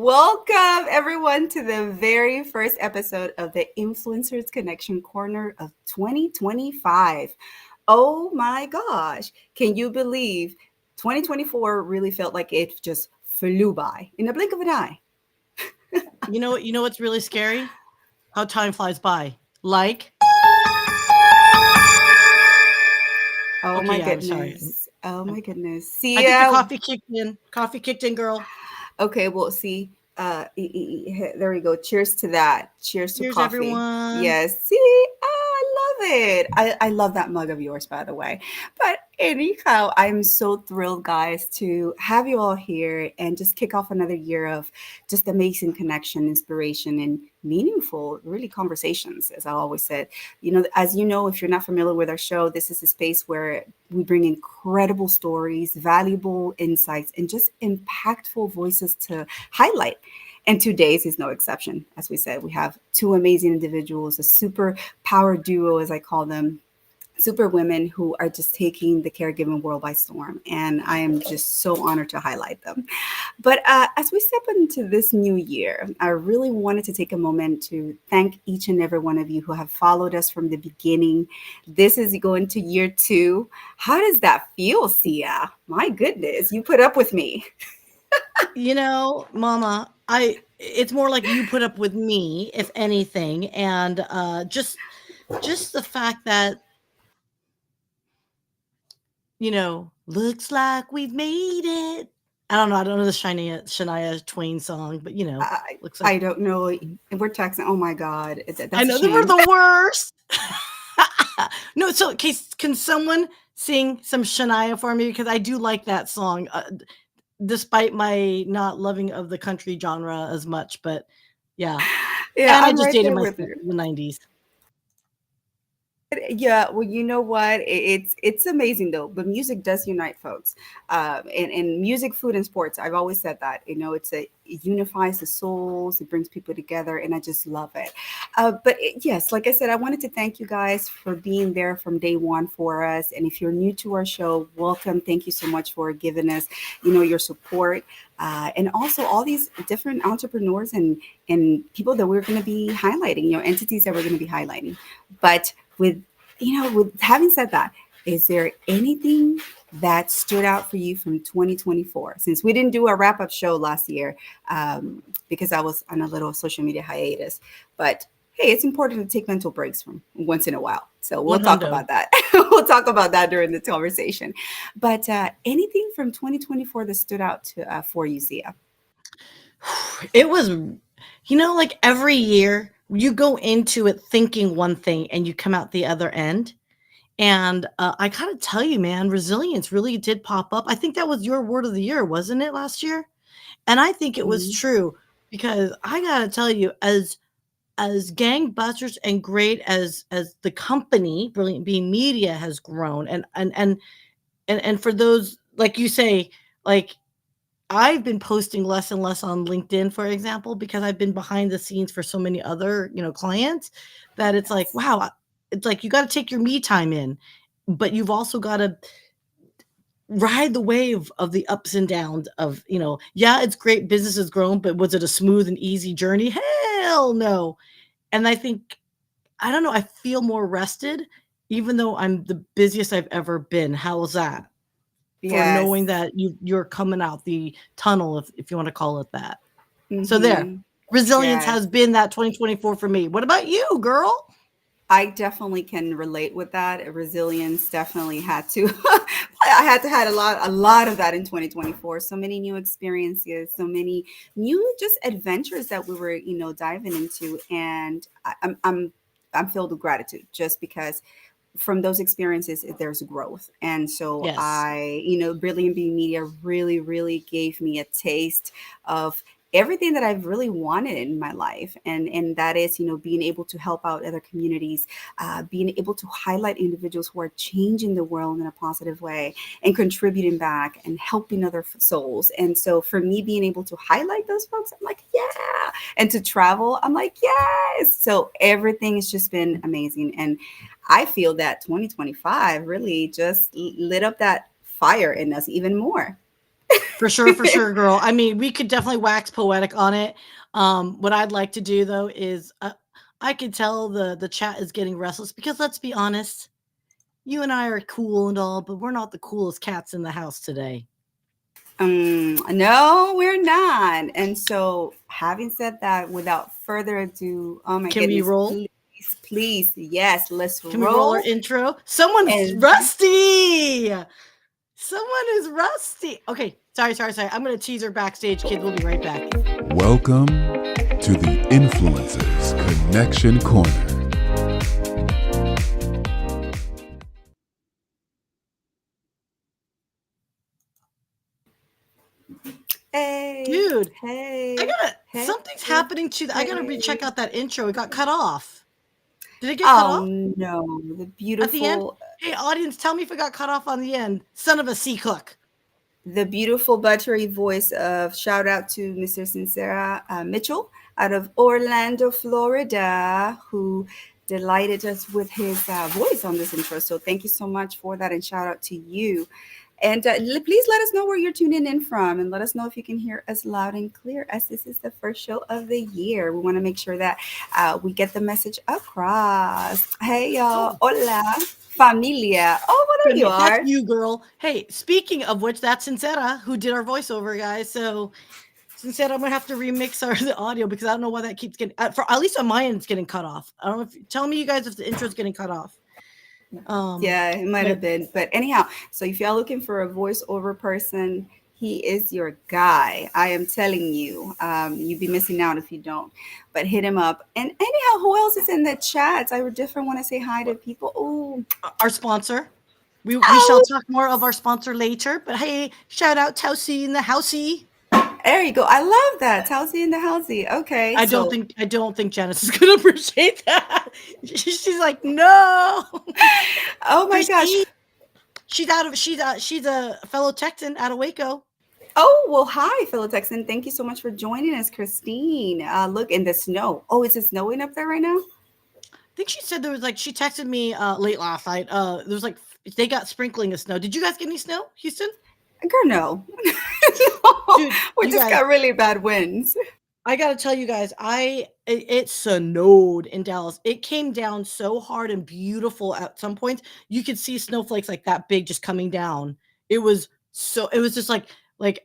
Welcome, everyone, to the very first episode of the Influencers Connection Corner of 2025. Oh my gosh, can you believe 2024 really felt like it just flew by in the blink of an eye? You know what's really scary? How time flies by. Like, Oh my okay, I'm sorry. goodness. Oh I'm, my goodness. I think the Sia. coffee kicked in. Coffee kicked in, girl. Okay, well, see, there we go. Cheers to that. Cheers to Cheers, coffee. everyone. Yes. See, I love it. I love that mug of yours, by the way. But anyhow, I'm so thrilled, guys, to have you all here and just kick off another year of just amazing connection, inspiration, and meaningful, really conversations, as I always said. As you know, if you're not familiar with our show, this is a space where we bring incredible stories, valuable insights, and just impactful voices to highlight. And today's is no exception. As we said, we have two amazing individuals, a super power duo, as I call them, super women who are just taking the caregiving world by storm. And I am just so honored to highlight them. But as we step into this new year, I really wanted to take a moment to thank each and every one of you who have followed us from the beginning. This is going to year two. How does that feel, Sia? My goodness, you put up with me. Mama, it's more like you put up with me, if anything, and just the fact that looks like we've made it. I don't know the Shania Twain song, but I, looks like I don't know. We're texting. Oh my God, I that's a know they were shame. the worst. No, so can someone sing some Shania for me because I do like that song, despite my not loving of the country genre as much. But yeah, Yeah, and I I'm just right dated there myself with you. in the '90s. Yeah, well, you know what? It's amazing though. But music does unite folks. And music, food, and sports. I've always said that. It unifies the souls. It brings people together, and I just love it. Yes, like I said, I wanted to thank you guys for being there from day one for us. And if you're new to our show, welcome. Thank you so much for giving us, your support. And also all these different entrepreneurs and people that we're going to be highlighting, entities that we're going to be highlighting. But with having said that, is there anything that stood out for you from 2024? Since we didn't do a wrap up show last year, because I was on a little social media hiatus, but hey, it's important to take mental breaks from once in a while. So we'll One talk hundo. about that. We'll talk about that during the conversation. But anything from 2024 that stood out for you, Zia? It was, like every year you go into it thinking one thing and you come out the other end. And I gotta tell you, man, resilience really did pop up. I think that was your word of the year, wasn't it, last year? And I think it was Mhm. true because I gotta tell you, as gangbusters and great as the company Brilliant Being Media has grown, and for those like you say, like I've been posting less and less on LinkedIn, for example, because I've been behind the scenes for so many other, clients that it's like, Yes. wow, it's like you got to take your me time in, but you've also got to ride the wave of the ups and downs of, yeah, it's great. Business has grown, but was it a smooth and easy journey? Hell no. And I think, I don't know, I feel more rested, even though I'm the busiest I've ever been. How's that? For knowing Yes. that you're coming out the tunnel, if you want to call it that. So there. Mm-hmm. Resilience Yes. has been that 2024 for me. What about you, girl? I definitely can relate with that. Resilience definitely had to. I had to had a lot of that in 2024. So many new experiences, so many new just adventures that we were, diving into, and I'm filled with gratitude just because from those experiences there's growth. And so Yes. Brilliant Being Media really really gave me a taste of everything that I've really wanted in my life, and that is being able to help out other communities, being able to highlight individuals who are changing the world in a positive way and contributing back and helping other souls. And so for me, being able to highlight those folks, I'm like, yeah. And to travel, I'm like, yes. So everything has just been amazing. And I feel that 2025 really just lit up that fire in us even more. For sure, girl. I mean, we could definitely wax poetic on it. What I'd like to do though is, I could tell the chat is getting restless because let's be honest, you and I are cool and all, but we're not the coolest cats in the house today. No, we're not. And so, having said that, without further ado, oh my Can we goodness, roll? please, please, yes, let's Can we roll our roll. intro? Someone's And rusty. Someone is rusty. Okay, sorry. I'm gonna tease her backstage, kids. We'll be right back. Welcome to the Influencers Connection Corner. hey, Dude, I hey, gotta hey, something's happening to I gotta hey. recheck out that intro. It got cut off. Did it get cut Oh off no, the at the end? beautiful, Hey, audience, tell me if it got cut off on the end. Son of a sea cook. the beautiful buttery voice of shout out to Mr. Sincera Mitchell out of Orlando, Florida, who delighted us with his voice on this intro. So thank you so much for that, and shout out to you. And please let us know where you're tuning in from, and let us know if you can hear us loud and clear, as this is the first show of the year. We want to make sure that we get the message across. Hey, y'all. Oh, Hola, familia. Oh, well, there you that's are. you, girl. Hey, speaking of which, that's Sincera who did our voiceover, guys. So Sincera, I'm gonna have to remix our the audio because I don't know why that keeps getting for at least on my end it's getting cut off. I don't know if tell me you guys if the intro's getting cut off. Yeah, it might But have been. But anyhow, so if y'all looking for a voiceover person, he is your guy. I am telling you. You'd be missing out if you don't. But hit him up. And anyhow, who else is in the chats? I would definitely want to say hi to people. Oh, our sponsor. We shall oh, talk more of our sponsor later. But hey, shout out Tausi in the housey. there you go. I love that. Tausi in the housey. Okay, so I don't think Janice is gonna appreciate that. She's like, no. oh my gosh. Christine, she's a fellow Texan out of Waco. Oh, well, hi, Philip Texan. Thank you so much for joining us, Christine. Look in the snow. Oh, is it snowing up there right now? I think she said there was like she texted me late last night. There was like they got sprinkling of snow. Did you guys get any snow, Houston? Girl, no. Dude, We you just guys, got really bad winds. I gotta tell you guys, it snowed in Dallas. It came down so hard and beautiful at some points. You could see snowflakes like that big just coming down. It was just like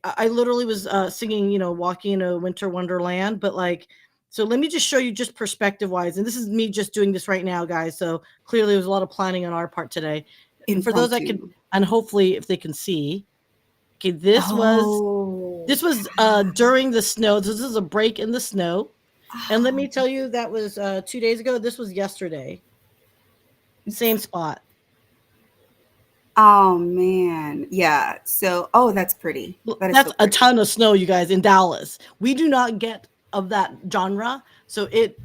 I literally was singing, walking in a winter wonderland. But like, so let me just show you just perspective wise, and this is me just doing this right now, guys. So clearly, there was a lot of planning on our part today. For those that can, Impromptu. and hopefully, if they can see, okay, Oh. this was during the snow. This is a break in the snow. And let Oh, me tell you, that was 2 days ago. This was yesterday. Same spot. oh, man. Yeah. So, oh, that's pretty. That is so That's a pretty. ton of snow, you guys, in Dallas. We do not get of that genre. So it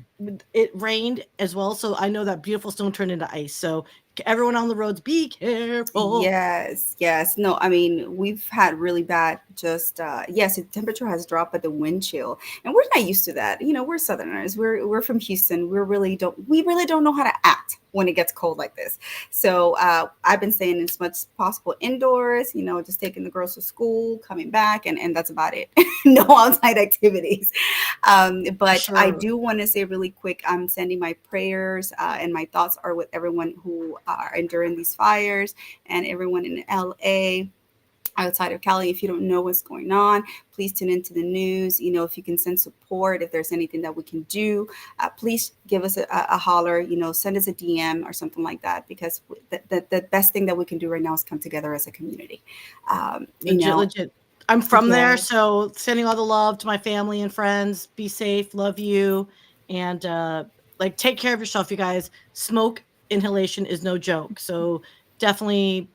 rained as well. So I know that beautiful snow turned into ice. So everyone on the roads, be careful. Yes, yes. No, I mean, we've had really bad just yes, the temperature has dropped, but the wind chill. And we're not used to that. We're Southerners. We're from Houston. We really don't know how to act when it gets cold like this. So I've been staying as much as possible indoors, just taking the girls to school, coming back, and that's about it. No outside activities. For But I sure. do want to say really quick, I'm sending my prayers and my thoughts are with everyone who are enduring these fires and everyone in LA. Outside of Cali, if you don't know what's going on, please tune into the news. If you can send support, if there's anything that we can do, please give us a holler. Send us a DM or something like that, because the best thing that we can do right now is come together as a community. Um, you Legit, know, legit. I'm from there, yes, so sending all the love to my family and friends. Be safe, love you, and like take care of yourself, you guys. Smoke inhalation is no joke. So definitely,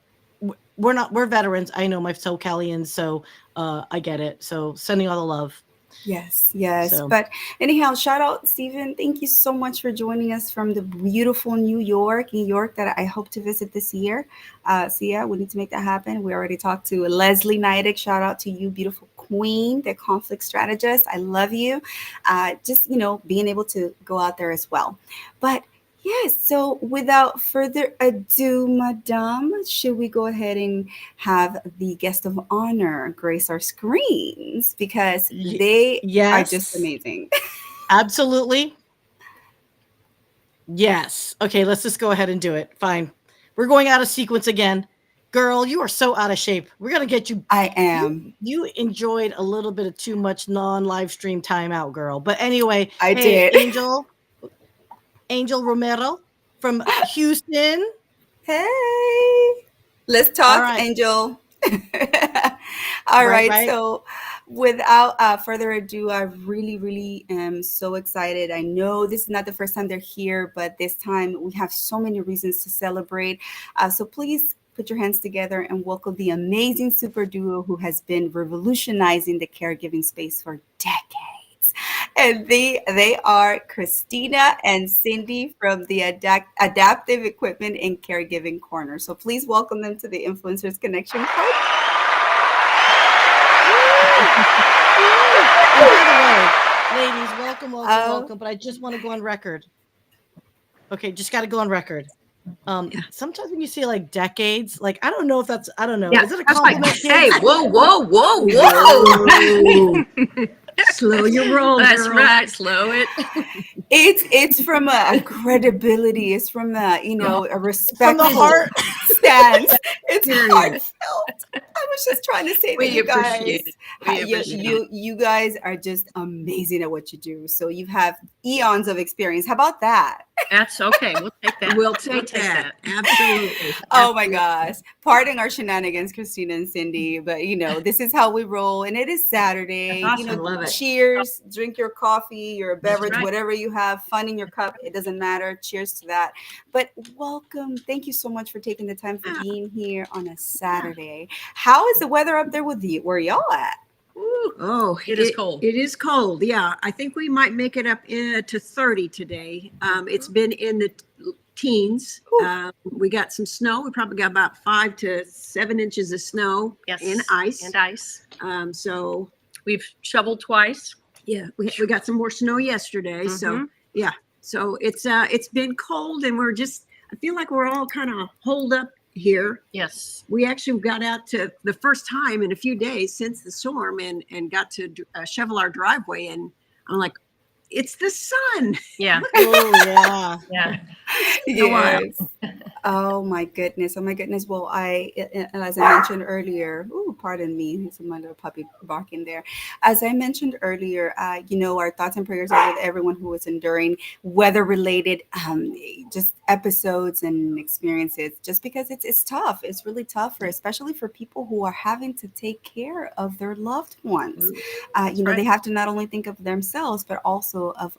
we're veterans. I know my SoCalians, so I get it. So sending all the love. yes, yes. So But anyhow, shout out, Stephen. Thank you so much for joining us from the beautiful New York that I hope to visit this year. So yeah, we need to make that happen. We already talked to Leslie Neidig. Shout out to you, beautiful queen, the conflict strategist. I love you. Just being able to go out there as well. But Yes, so without further ado, Madame, should we go ahead and have the guest of honor grace our screens because Y- they are just yes, amazing. absolutely. Yes. Okay, let's just go ahead and do it. Fine. We're going out of sequence again. Girl, you are so out of shape. We're gonna get you. I You am. you enjoyed a little bit of too much non-live stream timeout, girl. But anyway, I hey, did. Angel Romero from Houston. Hey, let's All talk, right. Angel. All Right, right, right. so without further ado, I really, really am so excited. I know this is not the first time they're here, but this time we have so many reasons to celebrate. So please put your hands together and welcome the amazing super duo who has been revolutionizing the caregiving space for decades. And they are Christina and Cindy from the Adaptive Equipment and Caregiving Corner. So please welcome them to the Influencers Connection podcast. And by the way, ladies, welcome, welcome, Oh, welcome. But I just want to go on record. Okay, just got to go on record. Yeah. Sometimes when you say like decades, like I don't know if that's I don't know. Yeah, Is it a that's like, compliment, hey, kids? whoa, whoa, whoa, whoa! whoa. Slow your roll, That's girl. right. Slow it. It's from a credibility. It's from a a From the respectful heart. stance. It's Period. heartfelt. I was just trying to say that We you appreciate guys, it. We you, appreciate you you guys are just amazing at what you do. So you have eons of experience. How about that? That's okay. We'll take that. We'll take that. Absolutely. Oh my Absolutely. gosh. Pardon our shenanigans, Christina and Cindy, but this is how we roll. And it is Saturday. That's awesome. Love it. Cheers, drink your coffee, your beverage, right. whatever you have, fun in your cup. It doesn't matter. Cheers to that. But welcome. Thank you so much for taking the time for being here on a Saturday. How is the weather up there with you? Where y'all at? Ooh, Oh, it is cold. It is cold. Yeah. I think we might make it up to 30 today. It's been in the teens. Whew. We got some snow. We probably got about 5 to 7 inches of snow Yes. and ice. And ice. So We've shoveled twice. yeah, we got some more snow yesterday. So Mhm. yeah, so it's been cold, and I feel like we're all kind of holed up here. Yes. We actually got out to the first time in a few days since the storm, and got to shovel our driveway, and I'm like, it's the sun. Yeah. Oh yeah. Yeah. a while. Yes. Oh my goodness. Oh my goodness. Well, as I mentioned earlier, pardon me, there's my little puppy barking there. As I mentioned earlier, our thoughts and prayers are with everyone who is enduring weather-related, just episodes and experiences. Just because it's tough. It's really tough especially for people who are having to take care of their loved ones. right. They have to not only think of themselves, but also of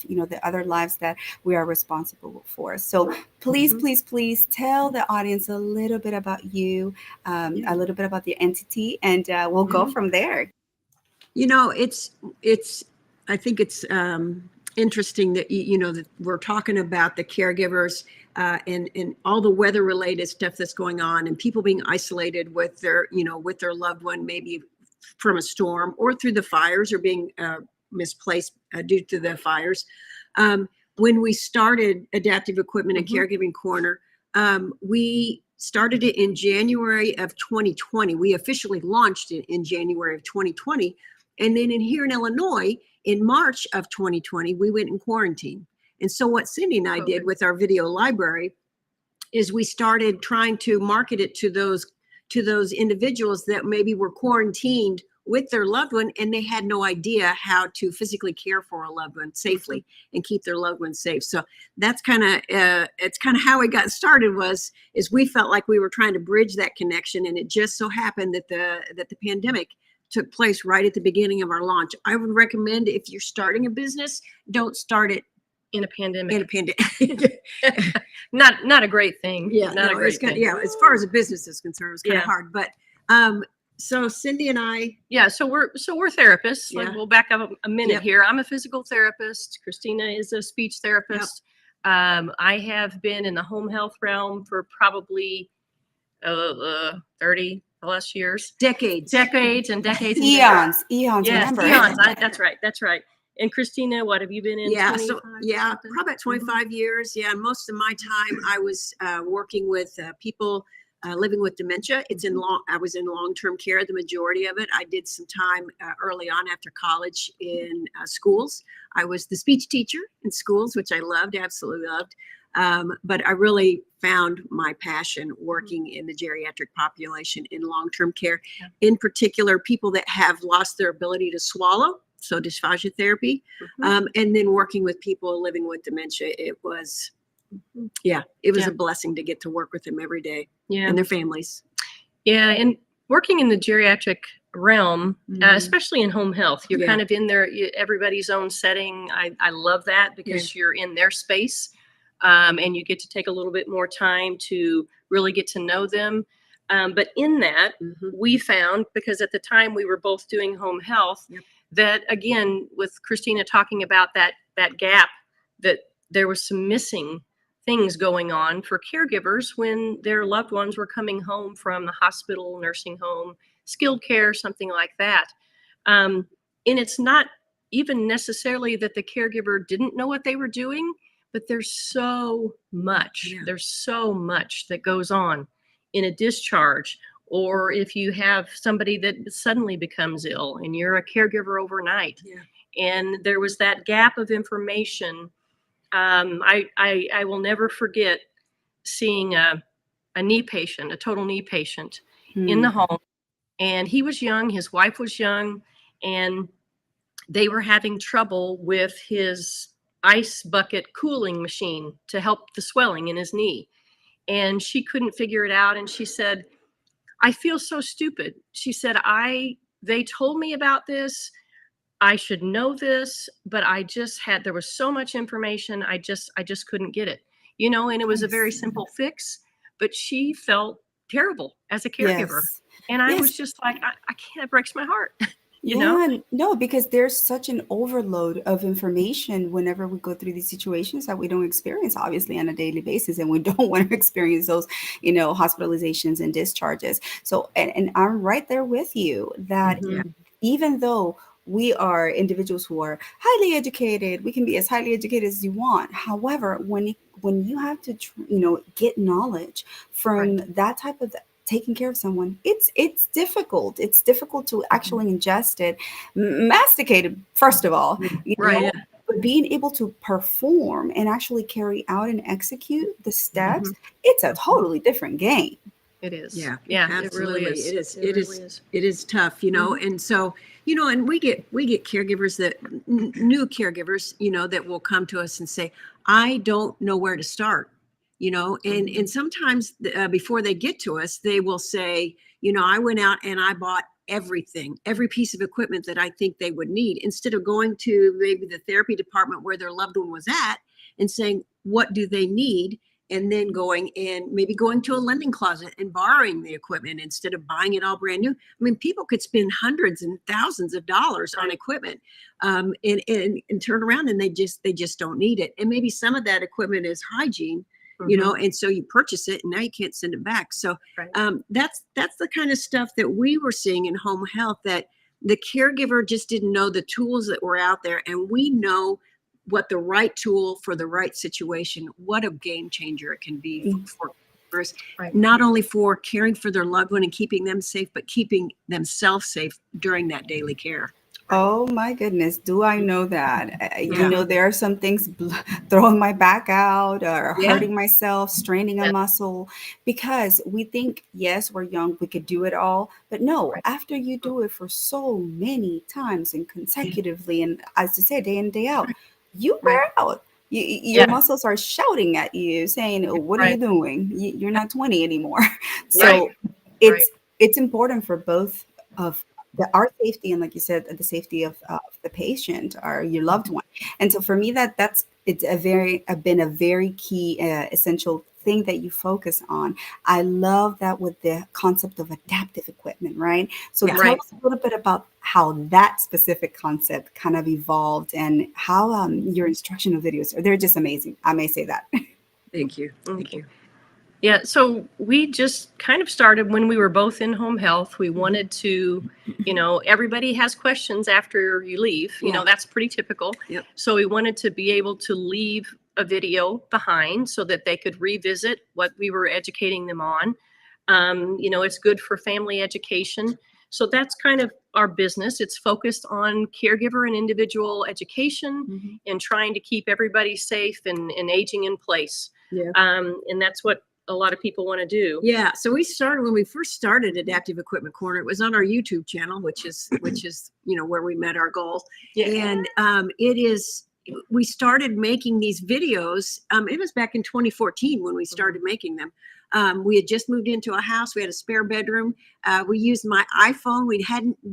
the other lives that we are responsible for. So please, please tell the audience a little bit about you, a little bit about the entity, and we'll go from there. It's I think it's interesting that that we're talking about the caregivers and all the weather related stuff that's going on, and people being isolated with their loved one, maybe from a storm or through the fires, or being misplaced due to the fires. When we started Adaptive Equipment and Caregiving Corner, we started it in January of 2020. We officially launched it in January of 2020. And then here in Illinois, in March of 2020, we went in quarantine. And so what Cindy and I did with our video library is we started trying to market it to those individuals that maybe were quarantined with their loved one, and they had no idea how to physically care for a loved one safely and keep their loved one safe. So that's kind of how it got started. Is we felt like we were trying to bridge that connection, and it just so happened that the pandemic took place right at the beginning of our launch. I would recommend, if you're starting a business, don't start it In a pandemic. in a pandemic. Not a great thing. Yeah, Not a great thing. as far as a business is concerned, it's kind of Yeah. hard. But so Cindy and I, Yeah, so we're therapists. Like, Yeah. we'll back up a minute Yep. here. I'm a physical therapist. Christina is a speech therapist. I have been in the home health realm for probably 30 plus years, decades. decades and decades. And Eons, yes, remember. eons. That's right. And Christina, what have you been in? Yeah, 25 something? probably about 25 years. Yeah, and most of my time I was working with people living with dementia. I was in long-term care the majority of it. I did some time early on after college in schools. I was the speech teacher in schools, which I loved, absolutely loved. But I really found my passion working in the geriatric population in long-term care, in particular, people that have lost their ability to swallow. So dysphagia therapy, and then working with people living with dementia. It was, it was a blessing to get to work with them every day and their families. Yeah, and working in the geriatric realm, especially in home health, you're kind of in there, everybody's own setting. I love that because you're in their space, and you get to take a little bit more time to really get to know them. But in that, we found, because at the time we were both doing home health, that again, with Christina talking about that gap, that there was some missing things going on for caregivers when their loved ones were coming home from the hospital, nursing home, skilled care, something like that. And it's not even necessarily that the caregiver didn't know what they were doing, but there's so much. There's so much that goes on in a discharge, or if you have somebody that suddenly becomes ill and you're a caregiver overnight. And there was that gap of information. I will never forget seeing a knee patient, a total knee patient in the home. And he was young, his wife was young, and they were having trouble with his ice bucket cooling machine to help the swelling in his knee. And she couldn't figure it out. And she said, I feel so stupid. She said, they told me about this. I should know this, but there was so much information. I just couldn't get it, and it was a very simple fix, but she felt terrible as a caregiver. And I was just like, I can't, it breaks my heart. No, because there's such an overload of information whenever we go through these situations that we don't experience, obviously, on a daily basis, and we don't want to experience those, hospitalizations and discharges. So, and I'm right there with you that even though we are individuals who are highly educated, we can be as highly educated as you want. However, when you have to, get knowledge from that type of taking care of someone, it's difficult. It's difficult to actually ingest it, masticate it, first of all, but being able to perform and actually carry out and execute the steps, it's a totally different game. It is. Yeah, absolutely. It is. It is tough, and so, and we get caregivers new caregivers, that will come to us and say, I don't know where to start. And sometimes before they get to us, they will say, I went out and I bought everything, every piece of equipment that I think they would need, instead of going to maybe the therapy department where their loved one was at and saying, what do they need? And then going to a lending closet and borrowing the equipment instead of buying it all brand new. I mean, people could spend hundreds and thousands of dollars on equipment, and turn around and they just don't need it. And maybe some of that equipment is hygiene, and so you purchase it and now you can't send it back. So that's the kind of stuff that we were seeing in home health, that the caregiver just didn't know the tools that were out there. And we know what the right tool for the right situation, what a game changer it can be for caregivers, not only for caring for their loved one and keeping them safe, but keeping themselves safe during that daily care. Oh my goodness, do I know that? There are some things throwing my back out or hurting myself, straining a muscle, because we think, yes, we're young, we could do it all. But no, after you do it for so many times and consecutively, and as I say, day in, day out, you wear out. Your muscles are shouting at you, saying, what are you doing? You're not 20 anymore. So it's important for both of our safety, and like you said, the safety of the patient or your loved one. And so for me, it's been a very key, essential thing that you focus on. I love that with the concept of adaptive equipment, right? So tell us a little bit about how that specific concept kind of evolved and how your instructional videos they're just amazing. I may say that. Thank you. Thank you. Yeah, so we just kind of started when we were both in home health. We wanted to, everybody has questions after you leave. Yeah. That's pretty typical. Yep. So we wanted to be able to leave a video behind so that they could revisit what we were educating them on. It's good for family education. So that's kind of our business. It's focused on caregiver and individual education and trying to keep everybody safe and aging in place. Yeah. And that's what a lot of people want to do. Yeah. So when we first started Adaptive Equipment Corner, it was on our YouTube channel, which is where we met our goal. Yeah. And we started making these videos. It was back in 2014 when we started making them. We had just moved into a house. We had a spare bedroom. We used my iPhone.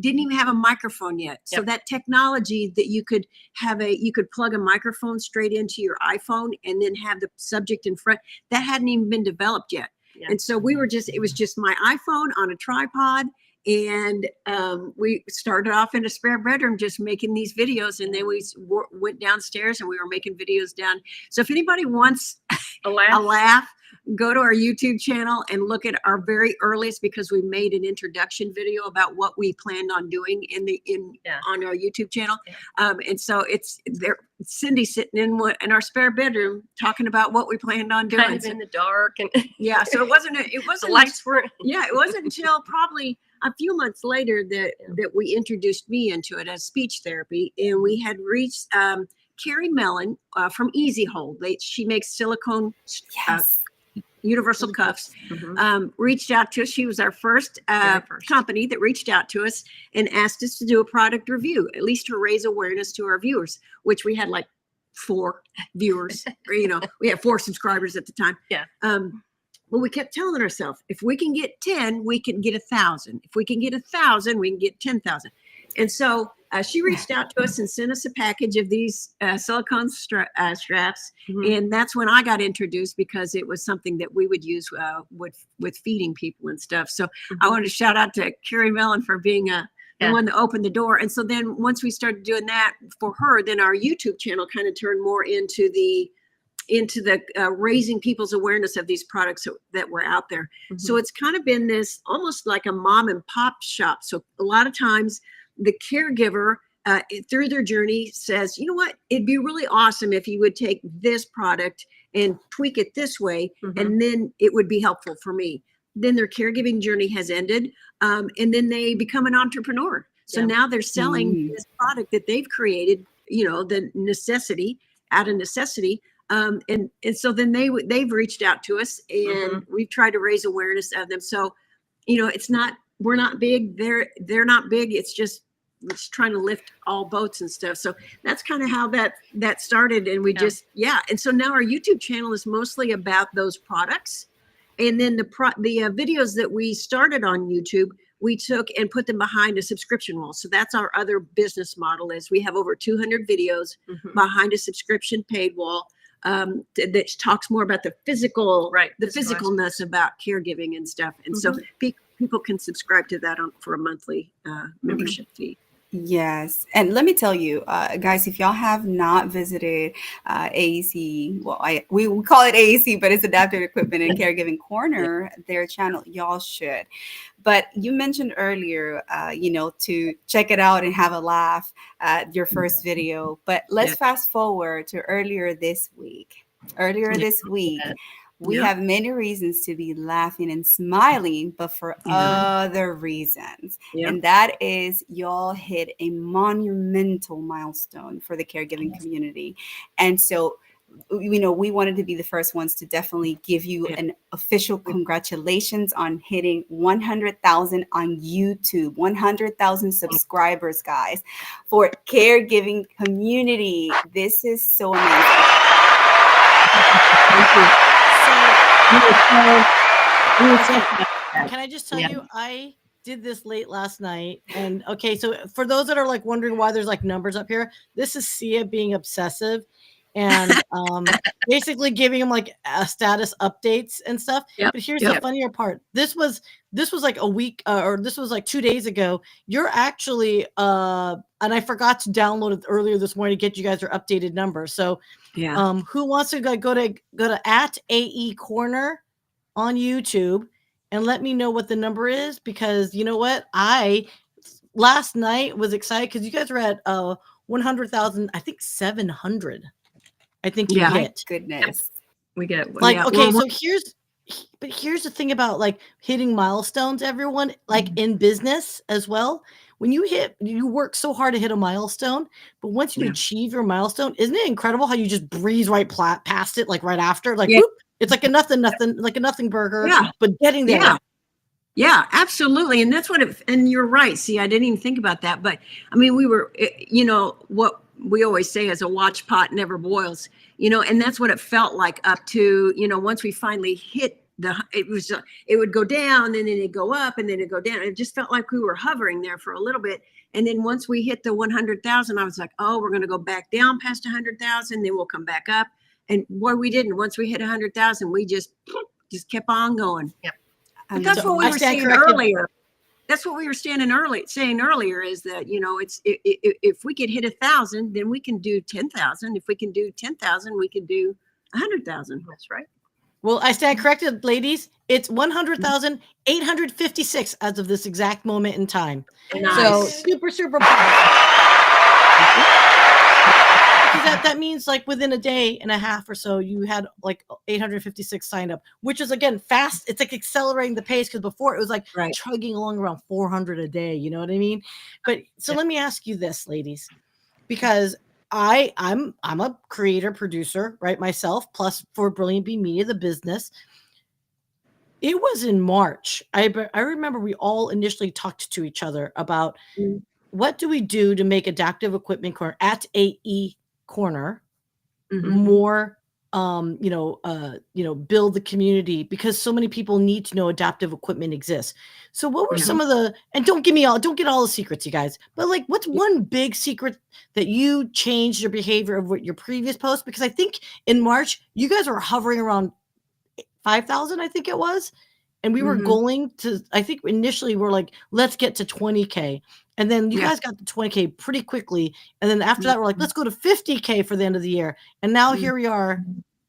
Didn't even have a microphone yet. So Yep. that technology that you could plug a microphone straight into your iPhone and then have the subject in front, that hadn't even been developed yet. Yeah. And so it was just my iPhone on a tripod. And we started off in a spare bedroom just making these videos. And then we went downstairs and we were making videos down. So if anybody wants A laugh. a laugh, go to our YouTube channel and look at our very earliest, because we made an introduction video about what we planned on doing on our YouTube channel. Yeah. And so it's there. Cindy sitting in our spare bedroom talking about what we planned on doing. Kind of in the dark, and yeah, so it wasn't the lights weren't. Yeah, it wasn't until probably a few months later that we introduced me into it as speech therapy, and we had reached Carrie Mellon from Easy Hold. She makes silicone Yes. universal cuffs. Reached out to us. She was our first company that reached out to us and asked us to do a product review, at least to raise awareness to our viewers, which we had like 4 viewers, or, we had 4 subscribers at the time. Yeah. But we kept telling ourselves, if we can get 10, we can get 1,000. If we can get 1,000, we can get 10,000. And so she reached out to us and sent us a package of these silicone straps. And that's when I got introduced, because it was something that we would use with feeding people and stuff. So I wanted to shout out to Carrie Mellon for being the one that opened the door. And so then once we started doing that for her, then our YouTube channel kind of turned more into the raising people's awareness of these products that were out there. So it's kind of been this almost like a mom and pop shop. So a lot of times the caregiver through their journey says, you know what, it'd be really awesome if you would take this product and tweak it this way, and then it would be helpful for me. Then their caregiving journey has ended, and then they become an entrepreneur. So now they're selling this product that they've created, the necessity, out of necessity. And so then they've reached out to us, and we've tried to raise awareness of them. So, we're not big. They're not big. It's just trying to lift all boats and stuff. So that's kind of how that started. And we and so now our YouTube channel is mostly about those products. And then the videos that we started on YouTube, we took and put them behind a subscription wall. So that's our other business model, is we have over 200 videos behind a subscription paid wall. That talks more about the physical, the physicalness about caregiving and stuff. And so people can subscribe to that for a monthly membership fee. Yes. And let me tell you, guys, if y'all have not visited AEC, well, we call it AEC, but it's Adaptive Equipment and Caregiving Corner, their channel, y'all should. But you mentioned earlier, to check it out and have a laugh at your first video. But let's fast forward to earlier this week. We have many reasons to be laughing and smiling, but for other reasons. And that is, y'all hit a monumental milestone for the caregiving community. And so, we wanted to be the first ones to definitely give you an official congratulations on hitting 100,000 on YouTube, 100,000 subscribers, guys, for caregiving community. This is so amazing. Thank you. Can I just tell you, I did this late last night. And okay, so for those that are like wondering why there's like numbers up here, this is Sia being obsessive and basically giving him like status updates and stuff. But here's the funnier part. This was like a week or this was like 2 days ago. You're actually and I forgot to download it earlier this morning to get you guys your updated numbers. So who wants to go to @AE Corner on YouTube and let me know what the number is, because you know what? I last night was excited because you guys were at 100,000, I think 700. I think you Yeah. My hit. goodness. We get Like, Yeah, okay, well, so here's the thing about like hitting milestones, everyone, like in business as well. When you work so hard to hit a milestone, but once you Yeah. achieve your milestone, isn't it incredible how you just breeze right past it, like right after, like Yeah. whoop, it's like a nothing burger, Yeah. but getting there. Yeah. Yeah, absolutely. And that's what and you're right. See, I didn't even think about that. But I mean, we were, what we always say is a watch pot never boils, and that's what it felt like up to, once we finally hit it would go down and then it'd go up and then it'd go down. It just felt like we were hovering there for a little bit. And then once we hit the 100,000, I was like, oh, we're going to go back down past 100,000, then we'll come back up. And boy, we didn't. Once we hit 100,000, we just kept on going. Yep. But that's So what we I were stand saying corrected. earlier. That's what we were saying earlier is that, it's if we could hit 1,000, then we can do 10,000. If we can do 10,000, we can do 100,000. That's right. Well, I stand corrected, ladies. It's 100,856 as of this exact moment in time. Nice. So super. That means like within a day and a half or so, you had like 856 signed up, which is again fast. It's like accelerating the pace, because before it was like Right. chugging along around 400 a day. You know what I mean? But so let me ask you this, ladies, because I'm a creator producer, right, myself, plus for Brilliant Bee Media, the business. It was in March. I remember we all initially talked to each other about what do we do to make Adaptive Equipment Corner at AE Corner more, build the community, because so many people need to know adaptive equipment exists. So what were some of and don't get all the secrets, you guys, but like, what's one big secret that you changed your behavior of what your previous post? Because I think in March, you guys were hovering around 5,000, I think it was. And we were going to, I think initially we're like, let's get to 20K. And then you guys got to 20K pretty quickly. And then after that, we're like, let's go to 50K for the end of the year. And now here we are,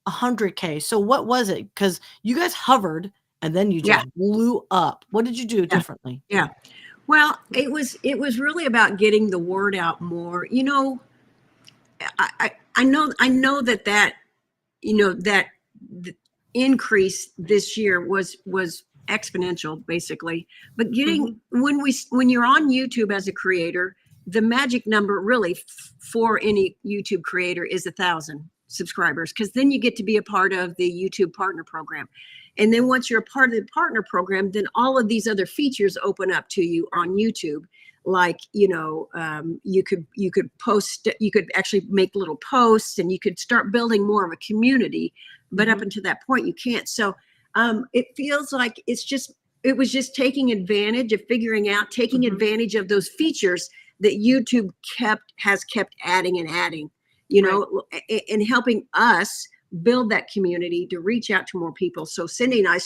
100K. So what was it? Because you guys hovered and then you just blew up. What did you do differently? Yeah. Well, it was really about getting the word out more. I know that that the increase this year was exponential, basically. But when you're on YouTube as a creator, the magic number really for any YouTube creator is 1,000 subscribers, because then you get to be a part of the YouTube partner program. And then once you're a part of the partner program, then all of these other features open up to you on YouTube. Like, you could post, you could actually make little posts, and you could start building more of a community. But up until that point, you can't. So it feels like it was just taking advantage of taking advantage of those features that YouTube has kept adding and adding, and helping us build that community to reach out to more people. So Cindy and I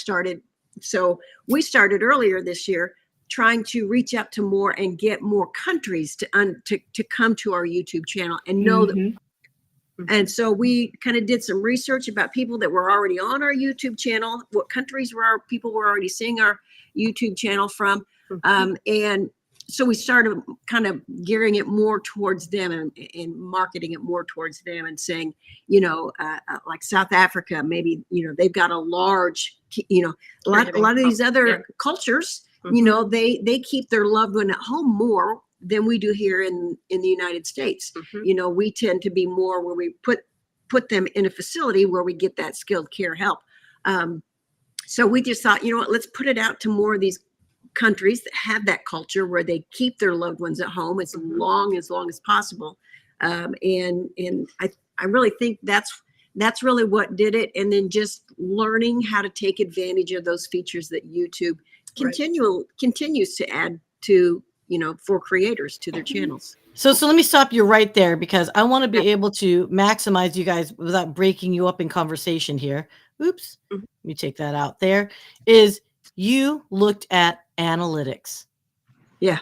we started earlier this year trying to reach out to more and get more countries to come to our YouTube channel and know that. And so we kind of did some research about people that were already on our YouTube channel, what countries people were already seeing our YouTube channel from. And so we started kind of gearing it more towards them and marketing it more towards them, and saying, like South Africa, maybe, they've got a large, a lot of these other cultures, they keep their loved one at home more than we do here in the United States. We tend to be more where we put them in a facility where we get that skilled care help. So we just thought, let's put it out to more of these countries that have that culture where they keep their loved ones at home as long as possible. And I really think that's really what did it. And then just learning how to take advantage of those features that YouTube continues to add to, for creators to their channels. So let me stop you right there, because I want to be able to maximize you guys without breaking you up in conversation here. Oops. Let me take that out. There is, you looked at analytics. Yeah.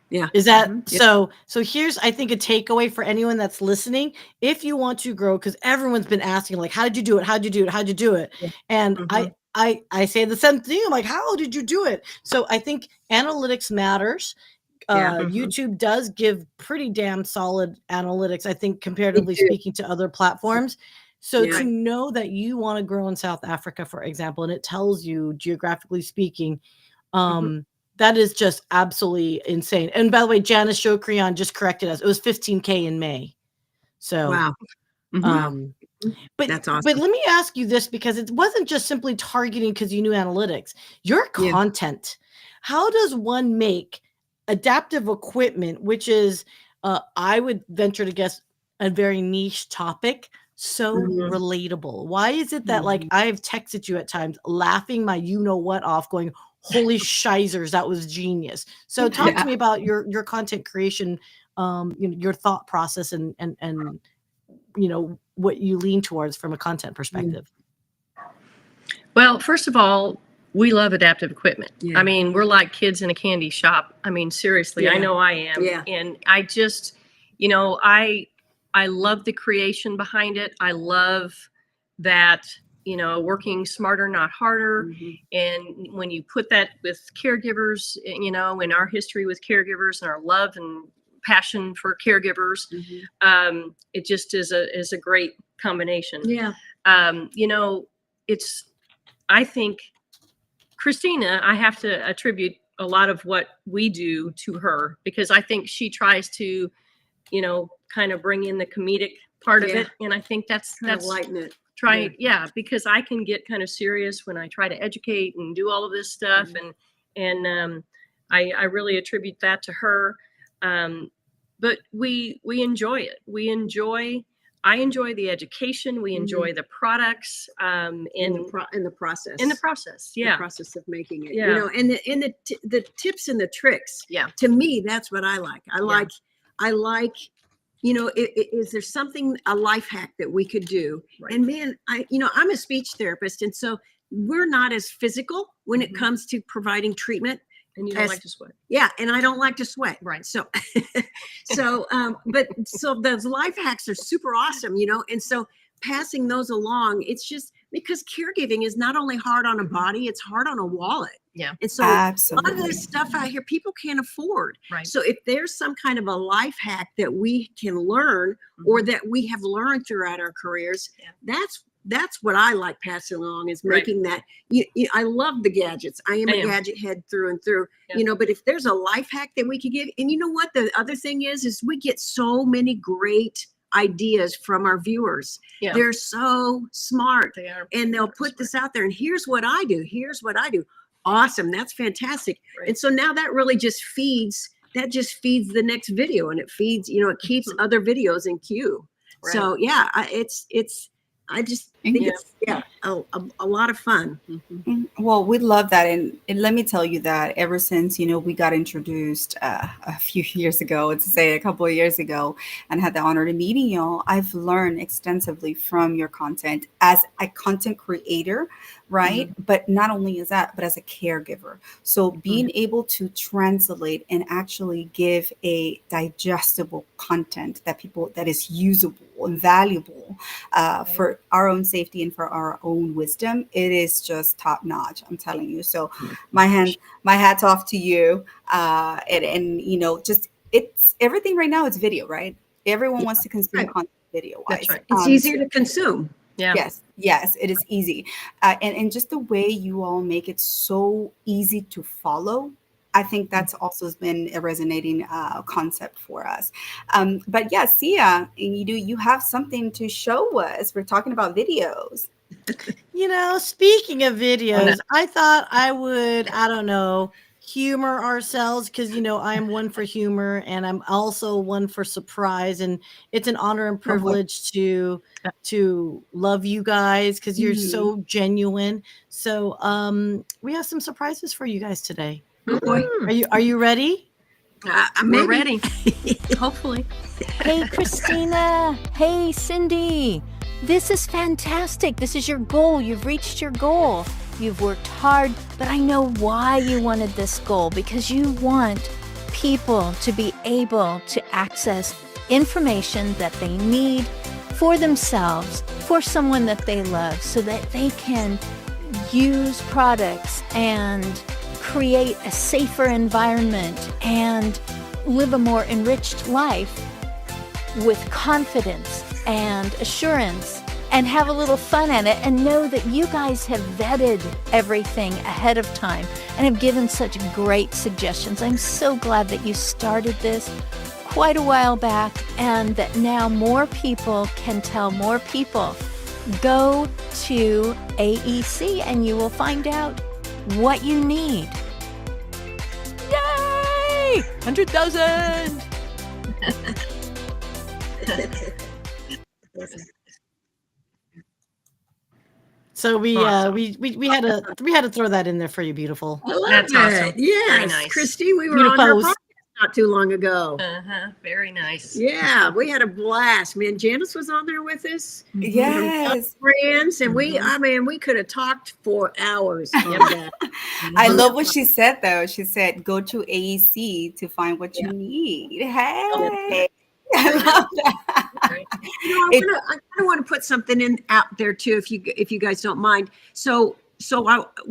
Yeah. Is that so here's, I think, a takeaway for anyone that's listening. If you want to grow, because everyone's been asking, like, how did you do it? How'd you do it? How'd you do it? And I say the same thing. I'm like, how did you do it? So I think analytics matters. YouTube does give pretty damn solid analytics, I think, comparatively speaking to other platforms. So to know that you want to grow in South Africa, for example, and it tells you geographically speaking, that is just absolutely insane. And by the way, Janice Shokrian just corrected us. It was 15K in May. So wow. But That's awesome. But let me ask you this, because it wasn't just simply targeting because you knew analytics. Your content. How does one make adaptive equipment, which is I would venture to guess a very niche topic, so relatable? Why is it that like I've texted you at times laughing my you know what off, going, holy shizers, that was genius. So talk to me about your content creation, your thought process and what you lean towards from a content perspective. Well, first of all, we love adaptive equipment. I mean, we're like kids in a candy shop. I mean, seriously, I know I am. And I just, I love the creation behind it. I love that, working smarter, not harder. And when you put that with caregivers, in our history with caregivers and our love and passion for caregivers, it just is a great combination. I think Christina, I have to attribute a lot of what we do to her, because I think she tries to kind of bring in the comedic part of it, and I think that's lighten it. Because I can get kind of serious when I try to educate and do all of this stuff, and I really attribute that to her. But we enjoy it. I enjoy the education. We enjoy the products, in the process. In the process, the process of making it. And the tips and the tricks. To me, that's what I like. I like. Is there a life hack that we could do? Right. And man, I'm a speech therapist, and so we're not as physical when it comes to providing treatment. And you don't like to sweat. Yeah, and I don't like to sweat. Right. So, so those life hacks are super awesome, and so passing those along, it's just because caregiving is not only hard on a body, it's hard on a wallet. Yeah. And so a lot of this stuff out here, people can't afford. Right. So if there's some kind of a life hack that we can learn or that we have learned throughout our careers, that's what I like passing along, is making that. I love the gadgets. I am a gadget head through and through, but if there's a life hack that we could give, and you know what, the other thing is we get so many great ideas from our viewers. They're so smart. They are. And they'll put this out there, and here's what I do. Awesome. That's fantastic. Right. And so now that really just feeds the next video, and it feeds, it keeps other videos in queue. Right. So I just think it's a lot of fun. Well, we love that, and let me tell you that ever since we got introduced a few years ago, to say a couple of years ago, and had the honor of meeting y'all, I've learned extensively from your content as a content creator, right? But not only as that, but as a caregiver. So being able to translate and actually give a digestible content that is usable and valuable for our own safety and for our own wisdom, it is just top notch, I'm telling you. So my hat's off to you. And just, it's everything right now, it's video, right? Everyone wants to consume content video wise. That's right. It's easier to consume. Yeah. Yes, it is easy. And just the way you all make it so easy to follow, I think that's also been a resonating concept for us. But yeah, Sia, you have something to show us. We're talking about videos. Speaking of videos, I thought I would, humor ourselves, because I'm one for humor, and I'm also one for surprise, and it's an honor and privilege to love you guys, because you're so genuine. So we have some surprises for you guys today. Oh boy. Are you ready? We're ready. Hopefully. Hey, Christina. Hey, Cindy. This is fantastic. This is your goal. You've reached your goal. You've worked hard, but I know why you wanted this goal, because you want people to be able to access information that they need for themselves, for someone that they love, so that they can use products and create a safer environment and live a more enriched life with confidence and assurance and have a little fun at it, and know that you guys have vetted everything ahead of time and have given such great suggestions. I'm so glad that you started this quite a while back and that now more people can tell more people. Go to AEC and you will find out what you need. Yay! 100,000! So we Awesome. we had to throw that in there for you, beautiful. I love That's that. awesome. Yes, Very nice. Christy, we were Need a on her pose. podcast not too long ago. Very nice. Yeah, we had a blast. Man, Janice was on there with us. Yes. Friends, and we could have talked for hours on that. I love what she said, though. She said, go to AEC to find what you need. Hey. I love that. Right. I kind of want to put something in out there too, if you guys don't mind. So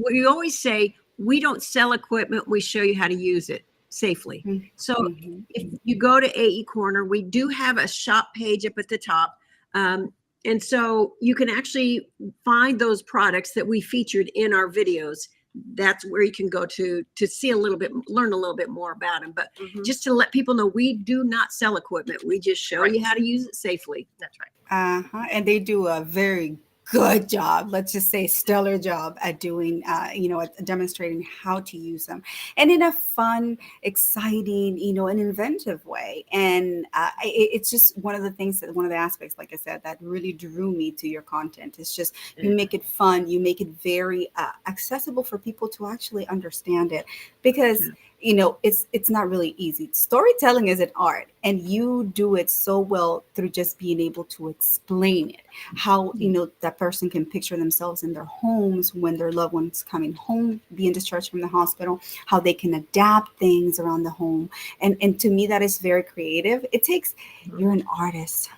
we always say we don't sell equipment; we show you how to use it safely. Mm-hmm. So if you go to AE Corner, we do have a shop page up at the top, and so you can actually find those products that we featured in our videos. That's where you can go to see a little bit, learn a little bit more about them. But just to let people know, we do not sell equipment. We just show you how to use it safely. That's right. And they do a very good job, let's just say stellar job at doing, at demonstrating how to use them, and in a fun, exciting, an inventive way. And it's just one of the aspects, like I said, that really drew me to your content. It's just, you make it fun, you make it very accessible for people to actually understand it, because it's not really easy. Storytelling is an art, and you do it so well through just being able to explain it, how that person can picture themselves in their homes when their loved ones coming home, being discharged from the hospital, how they can adapt things around the home. And to me, that is very creative. It takes, you're an artist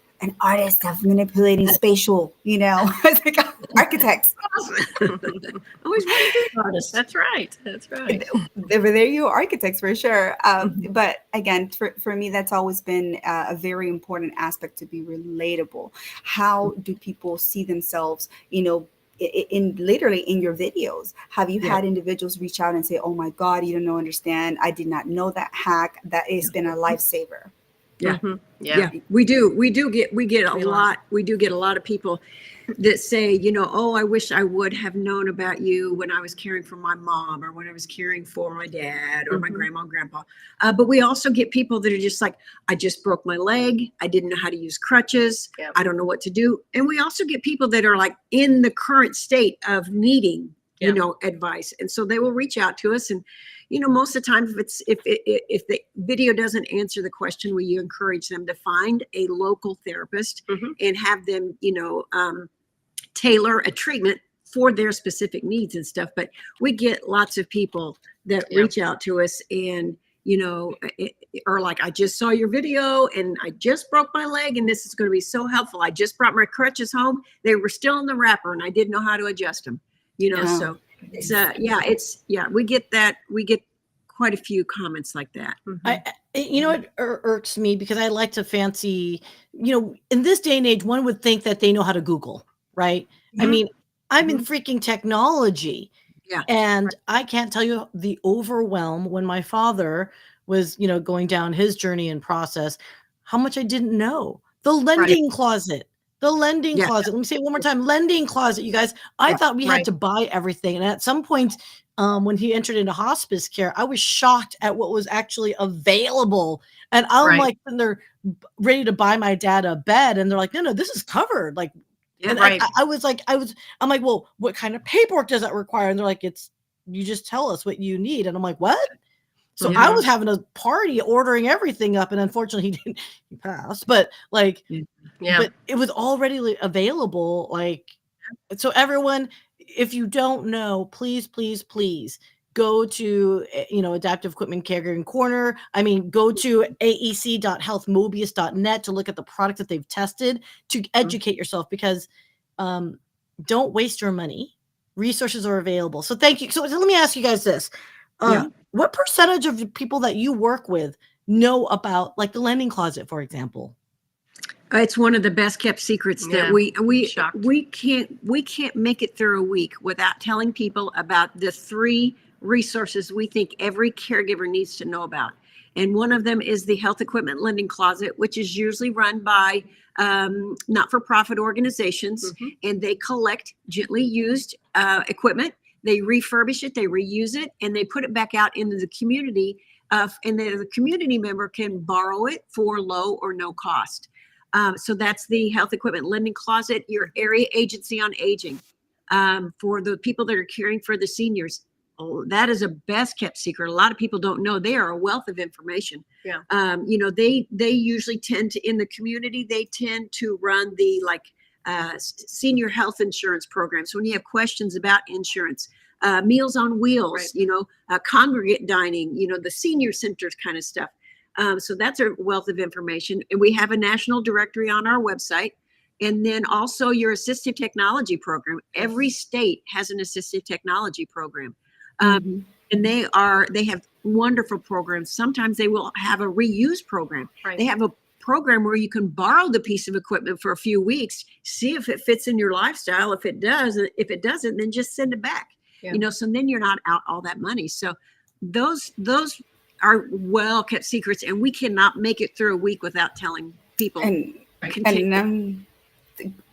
of manipulating spatial, it's like architects. Always want to be an artist. That's right. That's right. There you are, architects for sure. But again, for me, that's always been a very important aspect, to be relatable. How do people see themselves, in literally in your videos? Have you had individuals reach out and say, oh my God, you don't understand. I did not know that hack. That has been a lifesaver. Yeah. Yeah. We get a lot. We do get a lot of people that say, oh, I wish I would have known about you when I was caring for my mom, or when I was caring for my dad, or my grandma and grandpa. But we also get people that are just like, I just broke my leg. I didn't know how to use crutches. Yep. I don't know what to do. And we also get people that are like in the current state of needing, advice. And so they will reach out to us, and most of the time, if the video doesn't answer the question, we encourage them to find a local therapist and have them, tailor a treatment for their specific needs and stuff. But we get lots of people that reach out to us and, are like, I just saw your video and I just broke my leg, and this is going to be so helpful. I just brought my crutches home. They were still in the wrapper and I didn't know how to adjust them, so. It's we get that. We get quite a few comments like that. It irks me, because I like to fancy, in this day and age, one would think that they know how to Google, right? I mean, I'm in freaking technology. Yeah. And I can't tell you the overwhelm when my father was, going down his journey and process, how much I didn't know. The lending closet. The lending closet. Let me say it one more time. Lending closet, you guys. I thought we had to buy everything. And at some point, when he entered into hospice care, I was shocked at what was actually available. And I'm like, and they're ready to buy my dad a bed. And they're like, no, this is covered. Like, I'm like, well, what kind of paperwork does that require? And they're like, you just tell us what you need. And I'm like, what? So I was having a party ordering everything up, and unfortunately he passed, but but it was already available. So everyone, if you don't know, please go to, Adaptive Equipment Caregiving Corner. I mean, go to aec.healthmobius.net to look at the product that they've tested, to educate yourself, because don't waste your money, resources are available. So thank you. So let me ask you guys this. Yeah. What percentage of the people that you work with know about like the lending closet, for example? It's one of the best kept secrets that Yeah, we can't make it through a week without telling people about the 3 resources we think every caregiver needs to know about. And one of them is the health equipment lending closet, which is usually run by not-for-profit organizations, and they collect gently used equipment. They refurbish it, they reuse it, and they put it back out into the community. And the community member can borrow it for low or no cost. So that's the health equipment lending closet, your area agency on aging, for the people that are caring for the seniors. Oh, that is a best kept secret. A lot of people don't know. They are a wealth of information. Yeah. They usually tend to, in the community, they tend to run the senior health insurance programs. When you have questions about insurance, Meals on Wheels, Right. Congregate dining, the senior centers kind of stuff. So that's a wealth of information. And we have a national directory on our website. And then also your assistive technology program. Every state has an assistive technology program. And they have wonderful programs. Sometimes they will have a reuse program. Right. They have a program where you can borrow the piece of equipment for a few weeks, see if it fits in your lifestyle. If it doesn't, then just send it back. Yeah. So then you're not out all that money. So those are well kept secrets, and we cannot make it through a week without telling people.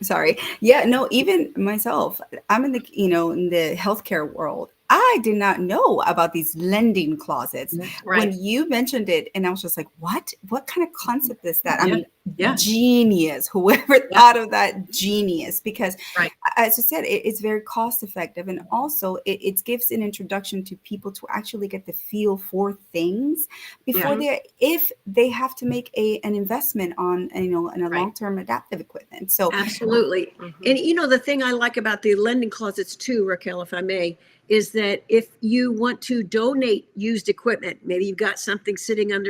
Sorry. Yeah, no, even myself, I'm in the healthcare world. I did not know about these lending closets. Right. When you mentioned it, and I was just like, what kind of concept is that? I mean, Yeah. genius, whoever thought of that, genius, because Right. as you said, it's very cost effective. And also it gives an introduction to people to actually get the feel for things before if they have to make an investment on, in a Right. long-term adaptive equipment. So Absolutely. And the thing I like about the lending closets too, Raquel, if I may, is that if you want to donate used equipment, maybe you've got something sitting down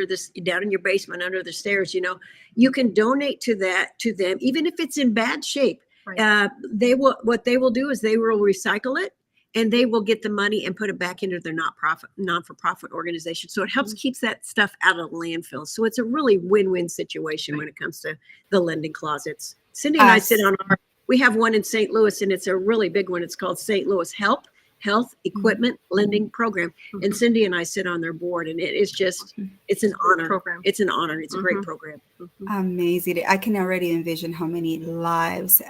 in your basement under the stairs, you can donate to them, even if it's in bad shape. Right. What they will do is they will recycle it, and they will get the money and put it back into their non-for-profit organization. So it helps keeps that stuff out of landfill. So it's a really win-win situation when it comes to the lending closets. Cindy and I sit on we have one in St. Louis, and it's a really big one. It's called St. Louis Health Equipment Lending Program. And Cindy and I sit on their board, and it's an honor. Program. It's an honor. It's a great program. amazing. I can already envision how many lives,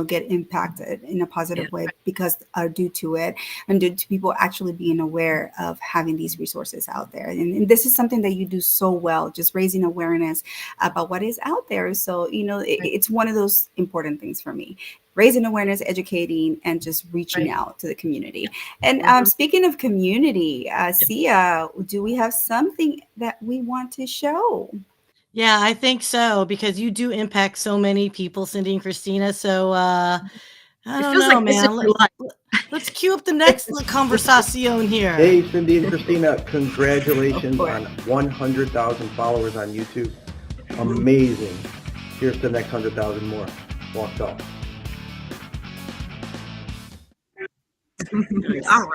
get impacted in a positive way because due to it, and due to people actually being aware of having these resources out there. And this is something that you do so well, just raising awareness about what is out there. So, it's one of those important things for me. Raising awareness, educating, and just reaching out to the community. And speaking of community, Sia, do we have something that we want to show? Yeah, I think so, because you do impact so many people, Cindy and Christina. So I don't feels know, like this is man. your life. Let's cue up the next conversation here. Hey, Cindy and Christina, congratulations on 100,000 followers on YouTube. Amazing. Here's the next 100,000 more. Walk tall. All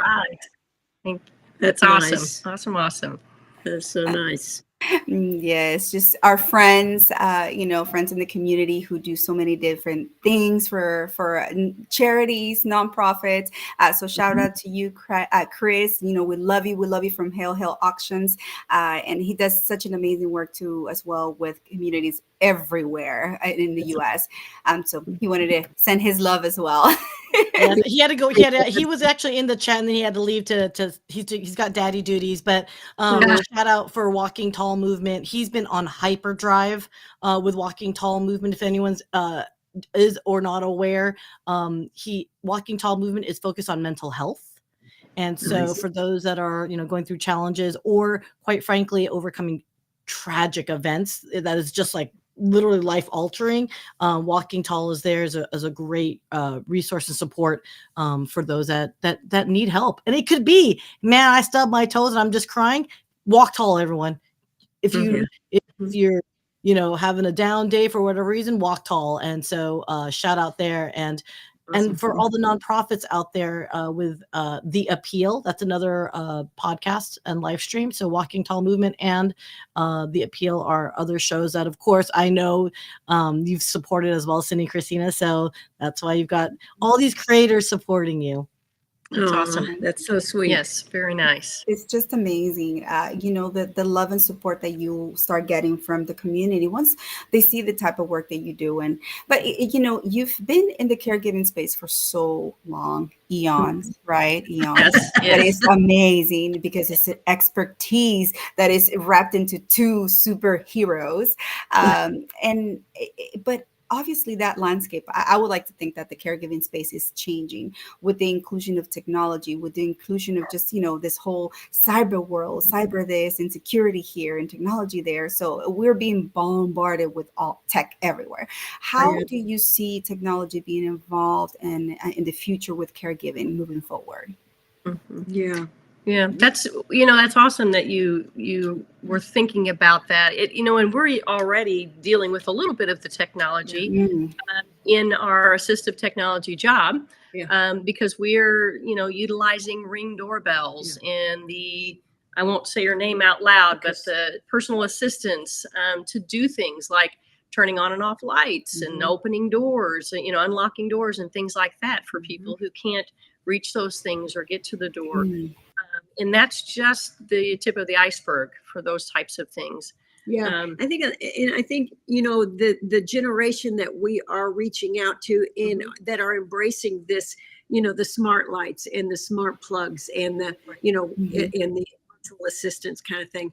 right. That's awesome. Nice. Awesome. That's so nice. Yes, just our friends, friends in the community who do so many different things for charities, nonprofits. So shout out to you, Chris. We love you. We love you from Hail Auctions. And he does such an amazing work too, as well, with communities everywhere in the U.S. So he wanted to send his love as well. Yeah, he had to go. He was actually in the chat, and then he had to leave he's got daddy duties. But shout out for Walking Tall movement. He's been on hyperdrive with Walking Tall movement. If anyone's is or not aware, Walking Tall movement is focused on mental health. And so for those that are going through challenges, or quite frankly overcoming tragic events that is just like literally life altering, Walking Tall is there as a great resource and support for those that need help. And it could be, man, I stubbed my toes and I'm just crying. Walk Tall, everyone. If you're having a down day for whatever reason, Walk Tall. And so shout out there. And And for all the nonprofits out there with The Appeal, that's another podcast and live stream. So Walking Tall Movement and The Appeal are other shows that, of course, I know you've supported as well, Cindy, Christina. So that's why you've got all these creators supporting you. That's awesome. That's so sweet. Yes, very nice. It's just amazing, the love and support that you start getting from the community once they see the type of work that you do. But you've been in the caregiving space for so long, eons, right? Eons. Yes, But yes. it's amazing because it's an expertise that is wrapped into two superheroes. But obviously that landscape, I would like to think that the caregiving space is changing with the inclusion of technology, with the inclusion of just, this whole cyber world, cyber this, insecurity here and technology there. So we're being bombarded with all tech everywhere. How do you see technology being involved in the future with caregiving moving forward? Yeah. Yeah, that's awesome that you were thinking about that. And we're already dealing with a little bit of the technology in our assistive technology job because we're utilizing Ring doorbells and I won't say her name out loud, but the personal assistants to do things like turning on and off lights and opening doors, unlocking doors and things like that for people who can't reach those things or get to the door. And that's just the tip of the iceberg for those types of things. Yeah, I think the generation that we are reaching out to that are embracing this, the smart lights and the smart plugs and the and the virtual assistants kind of thing.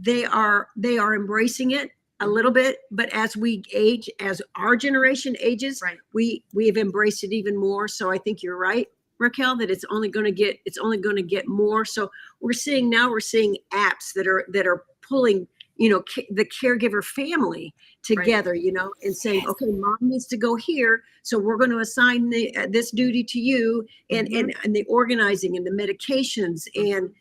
They are embracing it a little bit, but as we age, as our generation ages, we have embraced it even more. So I think you're right, Raquel, that it's only going to get more. So we're seeing apps that are pulling, the caregiver family together, and saying, okay, mom needs to go here. So we're going to assign this duty to you and the organizing and the medications. And,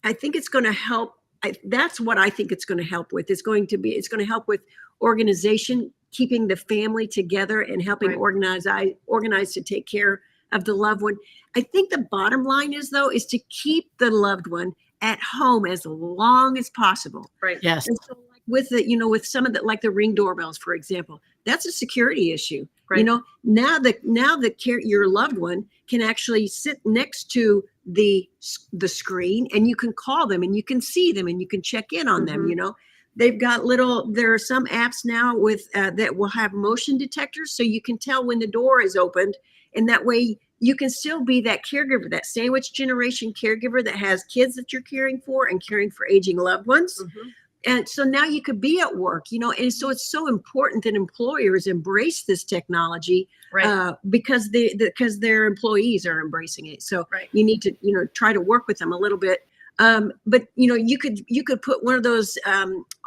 I think it's going to help. That's what I think it's going to help with. It's going to help with organization, keeping the family together and helping organize to take care of the loved one. I think the bottom line is to keep the loved one at home as long as possible. Right. Yes. And so with with some of the, like the Ring doorbells, for example, that's a security issue. Right. Now your loved one can actually sit next to the screen and you can call them and you can see them and you can check in on them. They've got there are some apps now with that will have motion detectors, so you can tell when the door is opened, and that way you can still be that caregiver, that sandwich generation caregiver that has kids that you're caring for and caring for aging loved ones. And so now you could be at work, and so it's so important that employers embrace this technology because their employees are embracing it. So you need to, try to work with them a little bit. But you could put one of those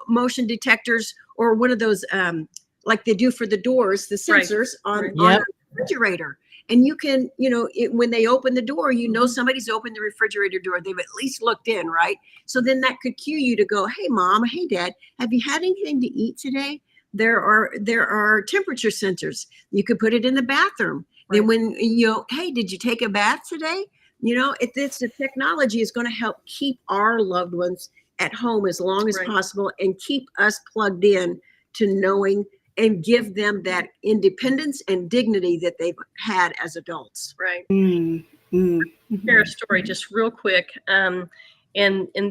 motion detectors or one of those like they do for the doors, the sensors on a refrigerator. And you can, when they open the door, somebody's opened the refrigerator door. They've at least looked in, right? So then that could cue you to go, hey, mom, hey, dad, have you had anything to eat today? There are temperature sensors. You could put it in the bathroom. Then when, hey, did you take a bath today? The technology is going to help keep our loved ones at home as long as possible and keep us plugged in to knowing and give them that independence and dignity that they've had as adults. Right. Share a story just real quick. And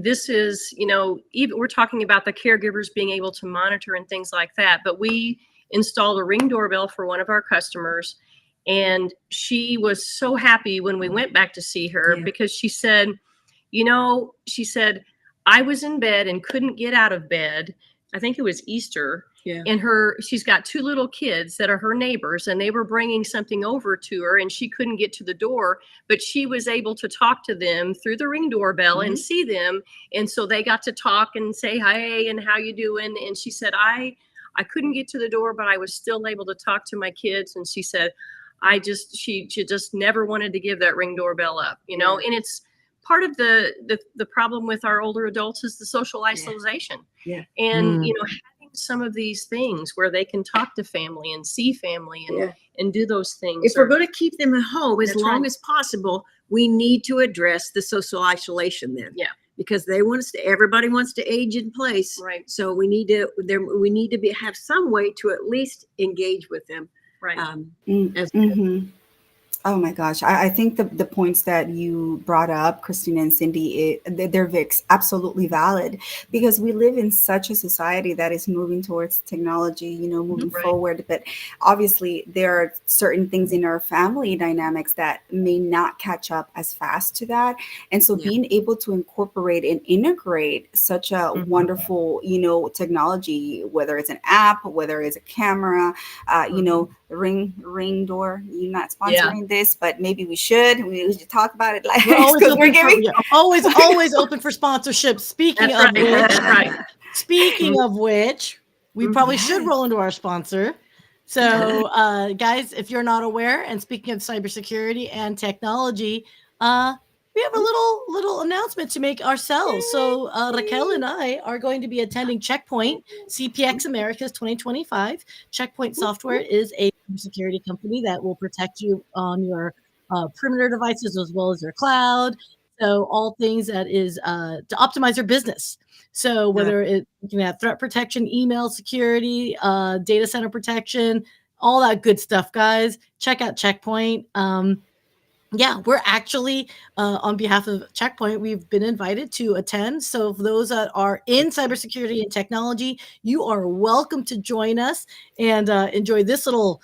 this is, even we're talking about the caregivers being able to monitor and things like that, but we installed a Ring doorbell for one of our customers. And she was so happy when we went back to see her because she said, I was in bed and couldn't get out of bed. I think it was Easter. Yeah. And she's got two little kids that are her neighbors, and they were bringing something over to her, and she couldn't get to the door, but she was able to talk to them through the Ring doorbell and see them. And so they got to talk and say, hi, and how you doing? And she said, I couldn't get to the door, but I was still able to talk to my kids. And she said, she just never wanted to give that Ring doorbell up, and it's part of the problem with our older adults is the social isolation. Yeah. And, having some of these things where they can talk to family and see family and do those things. If we're going to keep them at home as That's long right. as possible, we need to address the social isolation then. Yeah. Because everybody wants to age in place. Right. So we need to have some way to at least engage with them. Right. Oh my gosh. I think the points that you brought up, Christina and Cindy, they're absolutely valid, because we live in such a society that is moving towards technology, moving forward. But obviously there are certain things in our family dynamics that may not catch up as fast to that. And so being able to incorporate and integrate such a wonderful, technology, whether it's an app, whether it's a camera, Ring Door, you're not sponsoring this, but maybe we should. We should talk about it. We're always open for sponsorship. Speaking of which, we probably should roll into our sponsor. So, guys, if you're not aware, and speaking of cybersecurity and technology, we have a little announcement to make ourselves. So Raquel and I are going to be attending Checkpoint CPX Americas 2025. Checkpoint Software is a security company that will protect you on your perimeter devices as well as your cloud. So all things that is to optimize your business. So whether it's looking at threat protection, email security, data center protection, all that good stuff, guys. Check out Checkpoint. We're actually, on behalf of Checkpoint, we've been invited to attend. So for those that are in cybersecurity and technology, you are welcome to join us and enjoy this little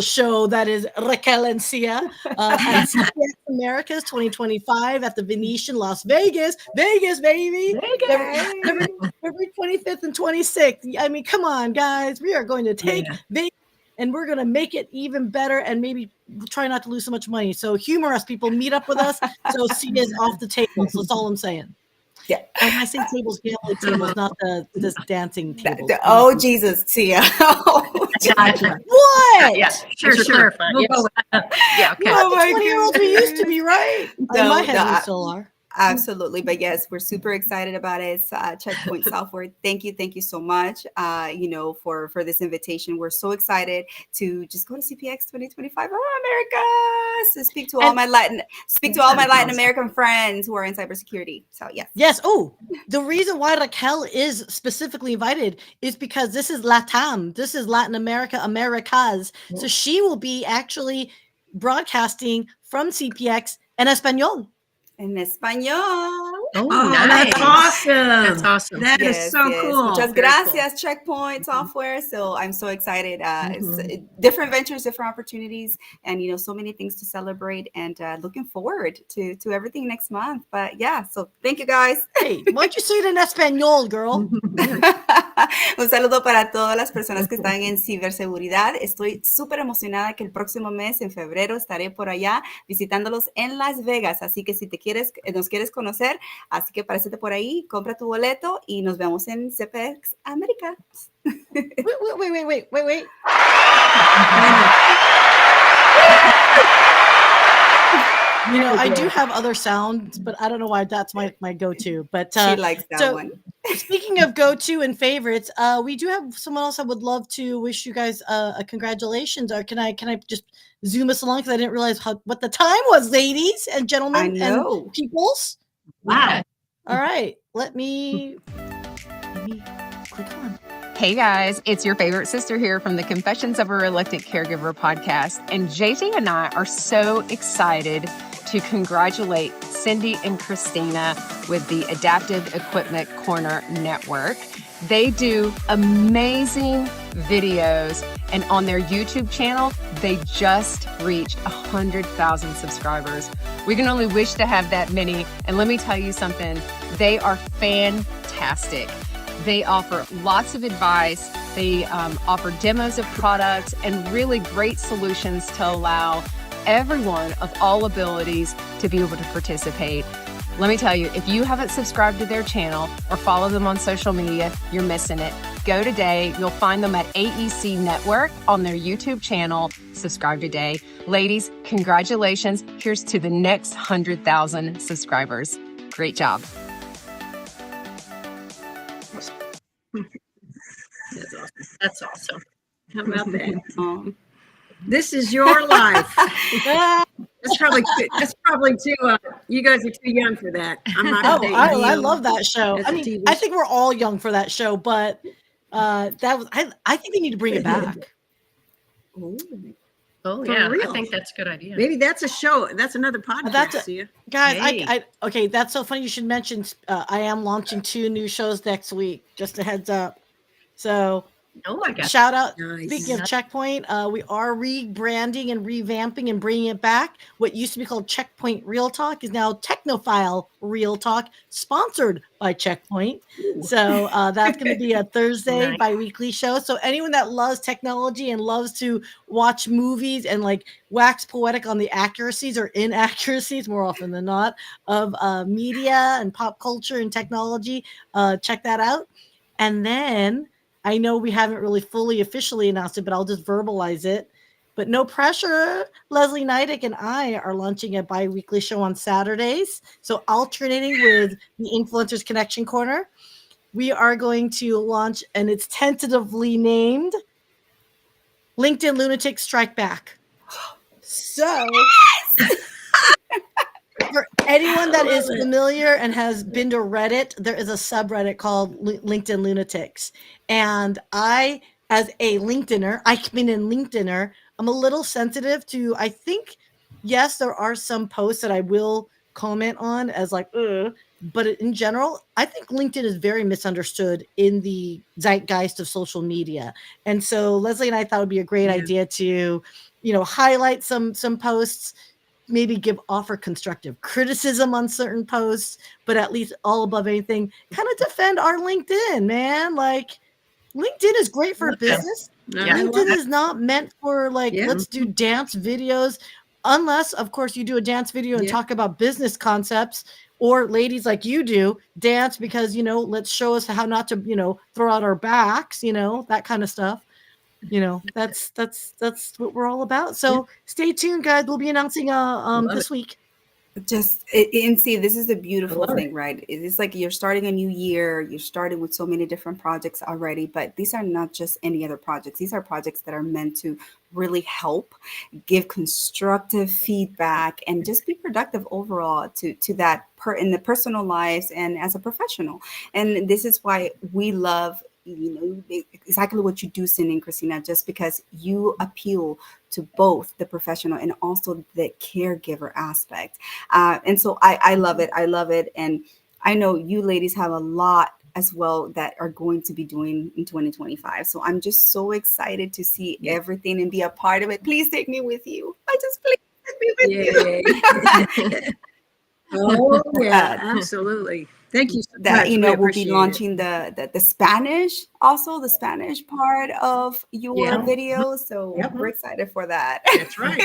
show that is Raquel and Cia at CPX Americas 2025 at the Venetian, Las Vegas. Vegas, baby! February 25th and 26th. I mean, come on, guys. We are going to take Vegas, and we're going to make it even better and maybe try not to lose so much money. So humor us, people. Meet up with us. So Cia's off the table. So that's all I'm saying. Yeah. And I say tables, gambling tables, not this dancing tables. Oh, Jesus, Cia. What? Yeah, sure. We'll go with that. Yeah, okay. Not the 20-year-olds we used to be, right? In my head, we still are. Absolutely. But yes, we're super excited about it. Checkpoint Software. Thank you so much, for this invitation. We're so excited to just go to CPX 2025. Oh, America. So speak to all my Latin American friends who are in cybersecurity. So yes. Yes. Oh, the reason why Raquel is specifically invited is because this is LATAM. This is Latin America, Americas. So she will be actually broadcasting from CPX en Español. En español. Oh, nice. That's awesome. That's awesome. That is so cool. Muchas gracias, Checkpoint Software. So I'm so excited. It's different ventures, different opportunities, and so many things to celebrate. And looking forward to everything next month. But yeah, so thank you guys. Hey, why'd you say it in español, girl? Un saludo para todas las personas que están en ciberseguridad. Estoy súper emocionada que el próximo mes, en febrero, estaré por allá visitándolos en Las Vegas. Así que si nos quieres conocer, así que párate por ahí, compra tu boleto y nos vemos en CPX América. Wait. I do have other sounds, but I don't know why that's my go-to. But she likes that one. Speaking of go-to and favorites, we do have someone else I would love to wish you guys a congratulations. Or can I just zoom us along, because I didn't realize what the time was, ladies and gentlemen and peoples. Wow. All right, let me click on. Hey guys, it's your favorite sister here from the Confessions of a Reluctant Caregiver podcast. And JJ and I are so excited to congratulate Cindy and Christina with the Adaptive Equipment Corner Network. They do amazing videos, and on their YouTube channel, they just reached 100,000 subscribers. We can only wish to have that many. And let me tell you something, they are fantastic. They offer lots of advice. They offer demos of products and really great solutions to allow everyone of all abilities to be able to participate. Let me tell you, if you haven't subscribed to their channel or follow them on social media, you're missing it. Go today. You'll find them at AEC Network on their YouTube channel. Subscribe today. Ladies, congratulations. Here's to the next 100,000 subscribers. Great job. That's awesome. How about that? This is your life. That's probably too. You guys are too young for that. I'm not. I love that show. I mean, I think we're all young for that show, but that was. I think they need to bring it back. Oh For yeah, real. I think that's a good idea. Maybe that's a show. That's another podcast. Guys, Hey. okay, that's so funny you should mention. I am launching 2 new shows next week. Just a heads up. So Oh my gosh. shout out. Nice. Speaking of Checkpoint, we are rebranding and revamping and bringing it back. What used to be called Checkpoint Real Talk is now Technophile Real Talk, sponsored by Checkpoint. So that's going to be a Thursday Nice. bi-weekly show. So anyone that loves technology and loves to watch movies and like wax poetic on the accuracies or inaccuracies more often than not of media and pop culture and technology, check that out. And then I know we haven't really fully officially announced it, but I'll just verbalize it. But no pressure. Leslie Neidick and I are launching a bi-weekly show on Saturdays. So alternating with the Influencers Connection Corner, we are going to launch, and it's tentatively named LinkedIn Lunatics Strike Back. So for anyone that is familiar and has been to Reddit, there is a subreddit called LinkedIn Lunatics. And I, as a LinkedIner, I'm a little sensitive to, I think, yes, there are some posts that I will comment on as like, but in general, I think LinkedIn is very misunderstood in the zeitgeist of social media. And so Leslie and I thought it would be a great idea to, highlight some posts, maybe offer constructive criticism on certain posts, but at least all above anything, kind of defend our LinkedIn, man. Like LinkedIn is great for business. Yeah. LinkedIn is not meant for let's do dance videos, unless of course you do a dance video and talk about business concepts, or ladies like you do dance because, let's show us how not to, throw out our backs, that kind of stuff. That's what we're all about. So stay tuned, guys. We'll be announcing this week. And see, this is the beautiful thing, right? It's like you're starting a new year, you're starting with so many different projects already, but these are not just any other projects. These are projects that are meant to really help, give constructive feedback, and just be productive overall to that in the personal lives and as a professional. And this is why we love exactly what you do, Cindy and Christina, just because you appeal to both the professional and also the caregiver aspect. And so I love it. I love it. And I know you ladies have a lot as well that are going to be doing in 2025. So I'm just so excited to see everything and be a part of it. Please take me with you. Please take me with you. Oh yeah, absolutely. Thank you so much. We'll be launching the Spanish, also the Spanish part of your video. So we're excited for that. That's right.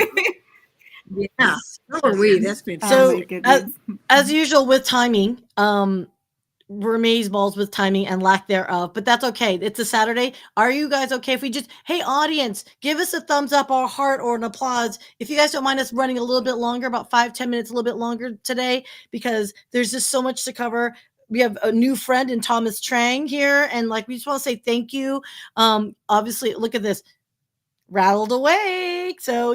Yeah. So are we. That's been so as usual with timing. We're amazeballs with timing and lack thereof, but that's okay. It's a Saturday. Are you guys okay if we just, hey, audience, give us a thumbs up or a heart or an applause if you guys don't mind us running a little bit longer, about 5-10 minutes, a little bit longer today, because there's just so much to cover. We have a new friend in Thomas Trang here, and we just want to say thank you. Obviously, look at this. Rattled awake. So,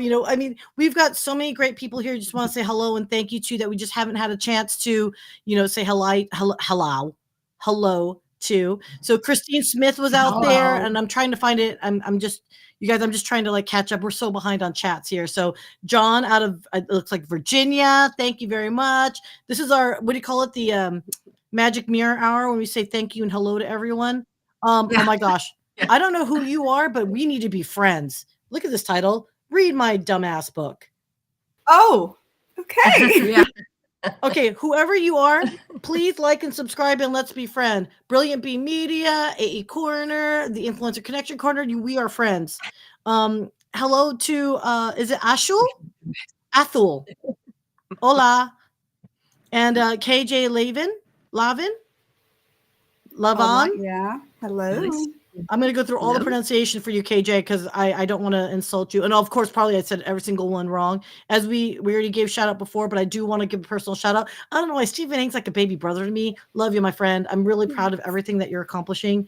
we've got so many great people here. Just want to say hello and thank you to that we just haven't had a chance to, say hello to. So Christine Smith was out there, and I'm trying to find it. I'm just trying to catch up. We're so behind on chats here. So John out of, it looks like Virginia. Thank you very much. This is our, what do you call it? The magic mirror hour when we say thank you and hello to everyone. Oh my gosh. I don't know who you are, but we need to be friends. Look at this title. Read my dumbass book. Oh, okay. Okay, whoever you are, please like and subscribe and let's be friends. Brilliant Bee Media, AE Corner, the Influencer Connection Corner. We are friends. Hello to, is it Ashul? Athul. Hola. And KJ Lavin? Yeah. Hello. Nice. I'm going to go through all the pronunciation for you, KJ, because I don't want to insult you. And of course, probably I said every single one wrong. As we already gave shout out before, but I do want to give a personal shout out. I don't know why Stephen Hank's like a baby brother to me. Love you, my friend. I'm really proud of everything that you're accomplishing.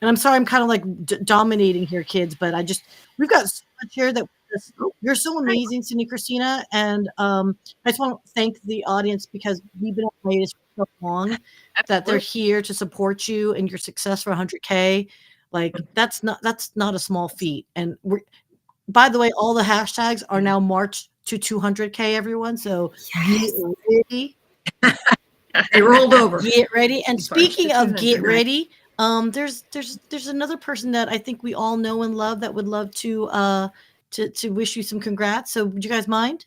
And I'm sorry, I'm kind of like dominating here, kids, but we've got so much here that you're so amazing, Cindy, Christina. And I just want to thank the audience because we've been on hiatus for so long that they're here to support you and your success for 100K. Like that's not a small feat. And by the way, all the hashtags are now March to 200K, everyone. So get ready. They rolled over. Get ready. And speaking of get ready, there's another person that I think we all know and love that would love to wish you some congrats. So would you guys mind?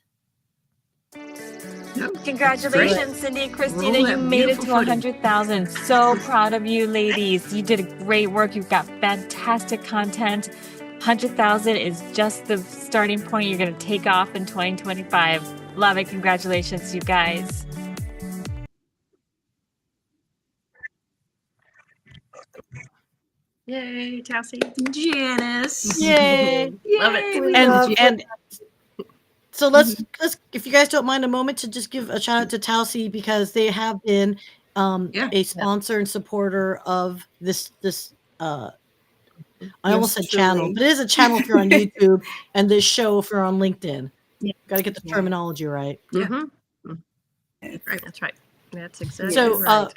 Congratulations, Cindy and Christina. You made it to 100,000. So proud of you, ladies. You did great work. You've got fantastic content. 100,000 is just the starting point. You're going to take off in 2025. Love it. Congratulations, you guys. Yay, Tausi. Janice. Yay. Love it. And so let's if you guys don't mind a moment to just give a shout out to Tausi because they have been a sponsor and supporter of this I almost said channel, but it is a channel if you're on YouTube and this show if you're on LinkedIn. Got to get the terminology right. That's right. That's exactly right.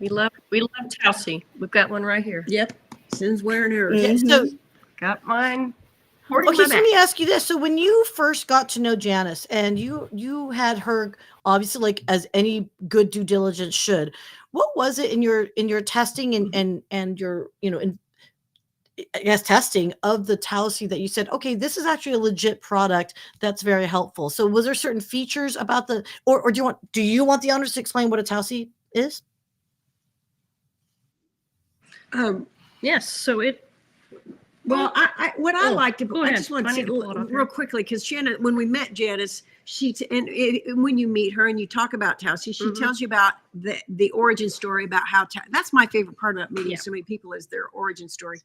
We love Tausi. We've got one right here. Yep. Cindy's wearing hers. Yeah, so got mine. Okay, so let me ask you this. So when you first got to know Janice and you had her obviously like as any good due diligence should, what was it in your testing and your, I guess testing of the Tausi that you said, okay, this is actually a legit product that's very helpful. So was there certain features about or do you want the honors to explain what a Tausi is? Yes. So Well, I liked it. I just want to say it real quickly because Janice, when we met Janice, when you meet her and you talk about Tausi, she tells you about the origin story about how that's my favorite part about meeting so many people is their origin story.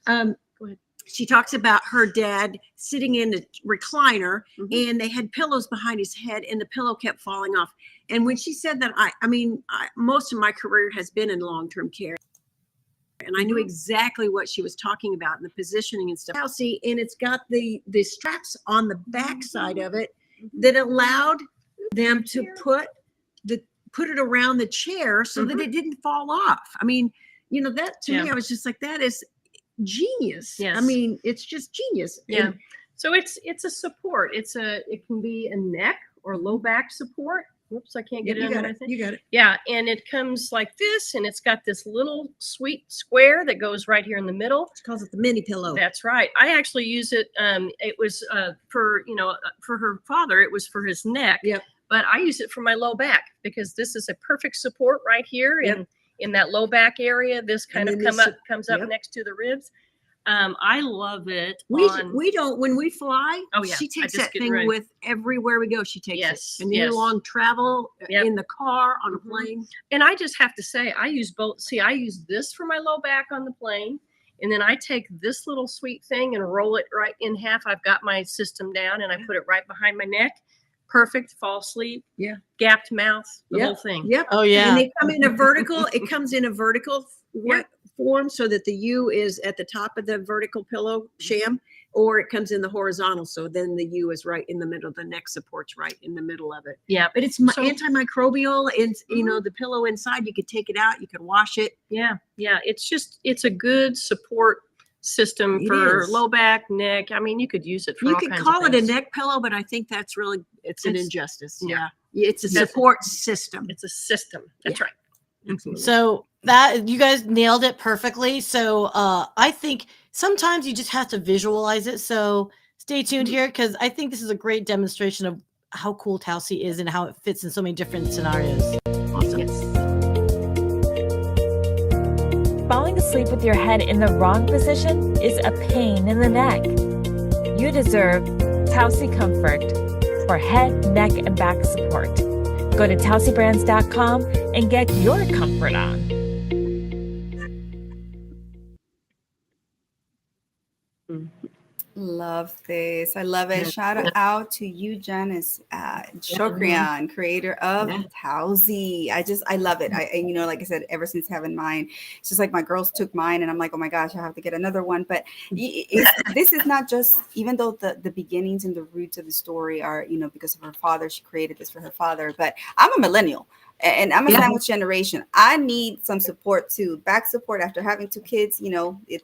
Go ahead. She talks about her dad sitting in a recliner and they had pillows behind his head and the pillow kept falling off. And when she said that, most of my career has been in long-term care. And I knew exactly what she was talking about and the positioning and stuff. See, and it's got the straps on the back side of it that allowed them to put it around the chair so that it didn't fall off. I mean, that to me, I was just like, that is genius. Yes. I mean, it's just genius. Yeah. So it's a support. It can be a neck or low back support. Whoops, I can't get it on. You got it. Yeah, and it comes like this, and it's got this little sweet square that goes right here in the middle. She calls it the mini pillow. That's right. I actually use it. It was for her father. It was for his neck. Yep. But I use it for my low back because this is a perfect support right here in that low back area. This kind of comes up next to the ribs. I love it. We don't when we fly. Oh yeah, she takes that thing with everywhere we go. She takes it. And long travel in the car on a plane. And I just have to say, I use both. See, I use this for my low back on the plane, and then I take this little sweet thing and roll it right in half. I've got my system down, and I put it right behind my neck. Perfect. Fall asleep. Yeah. Gapped mouth. The whole thing. Yep. Oh yeah. And they come in a vertical. It comes in a vertical form so that the U is at the top of the vertical pillow sham, or it comes in the horizontal. So then the U is right in the middle. The neck support's right in the middle of it. Yeah. But it's antimicrobial. And the pillow inside, you could take it out. You could wash it. Yeah. Yeah. It's a good support system for low back, neck. I mean, you could use it for all kinds of things. You could call it a neck pillow, but I think that's really, it's an injustice. Yeah. It's a support system. It's a system. That's right. Absolutely. So that you guys nailed it perfectly. So I think sometimes you just have to visualize it. So stay tuned here because I think this is a great demonstration of how cool Tausi is and how it fits in so many different scenarios. Awesome. Yes. Falling asleep with your head in the wrong position is a pain in the neck. You deserve Tausi Comfort for head, neck, and back support. Go to tausibrands.com and get your comfort on. Love this. I love it. Shout out to you, Janice Shokrian, creator of Towsy. I love it. Like I said, ever since having mine, it's just like my girls took mine and I'm like, oh my gosh, I have to get another one. But this is not just, even though the beginnings and the roots of the story are, because of her father, she created this for her father. But I'm a millennial. And I'm a sandwich generation. I need some support too, back support after having 2 kids.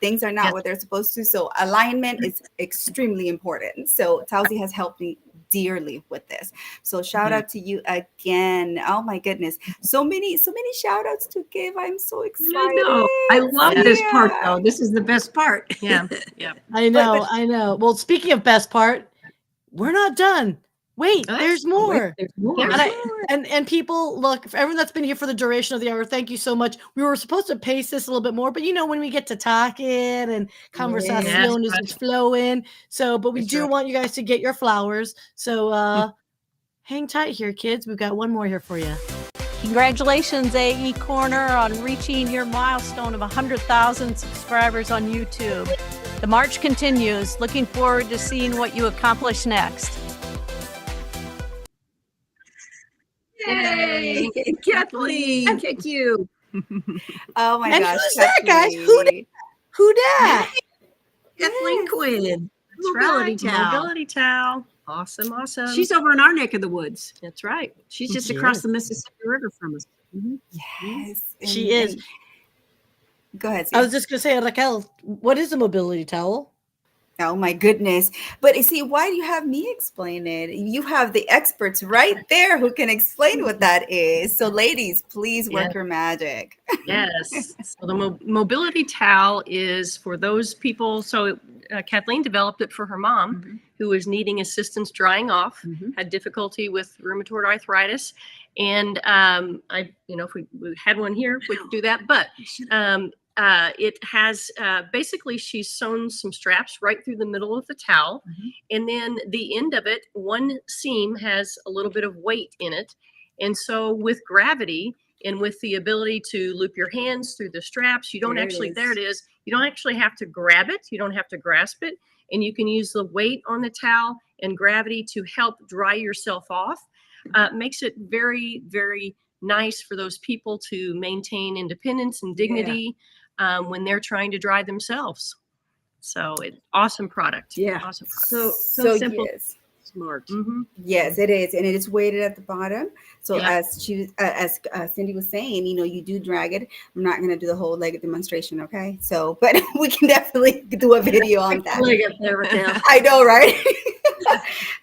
Things are not what they're supposed to. So alignment is extremely important. So Towsy has helped me dearly with this. So shout out to you again. Oh my goodness. So many shout outs to give. I'm so excited. I love this part though. This is the best part. Yeah. I know. Well, speaking of best part, we're not done. Wait, there's more. There's more. And people, look, for everyone that's been here for the duration of the hour, thank you so much. We were supposed to pace this a little bit more, but when we get to talking and conversación is flowing. So, but we do want you guys to get your flowers. So hang tight here, kids. We've got one more here for you. Congratulations, AE Corner, on reaching your milestone of 100,000 subscribers on YouTube. The march continues. Looking forward to seeing what you accomplish next. Yay! Kathleen, thank you. Oh my gosh. Who's that, guys? Who that? Kathleen Quinn. Mobility Towel. Awesome. She's over in our neck of the woods. That's right. She's just across the Mississippi River from us. Yes. She is. Go ahead. I was just going to say, Raquel, what is a mobility towel? Oh my goodness. But you see, why do you have me explain it? You have the experts right there who can explain what that is. So ladies, please work your magic. Yes. So the mobility towel is for those people. So Kathleen developed it for her mom who was needing assistance drying off, had difficulty with rheumatoid arthritis. And if we had one here, we could do that. But it has basically she's sewn some straps right through the middle of the towel. And then the end of it, one seam has a little bit of weight in it. And so with gravity and with the ability to loop your hands through the straps, you don't there it is. You don't actually have to grab it. You don't have to grasp it. And you can use the weight on the towel and gravity to help dry yourself off. Makes it very, very nice for those people to maintain independence and dignity when they're trying to dry themselves. So awesome product. Yeah. Awesome product. So simple. Yes. Smart. Yes, it is. And it is weighted at the bottom. So as Cindy was saying, you do drag it. I'm not going to do the whole leg demonstration. Okay. So, but we can definitely do a video on that. I know, right?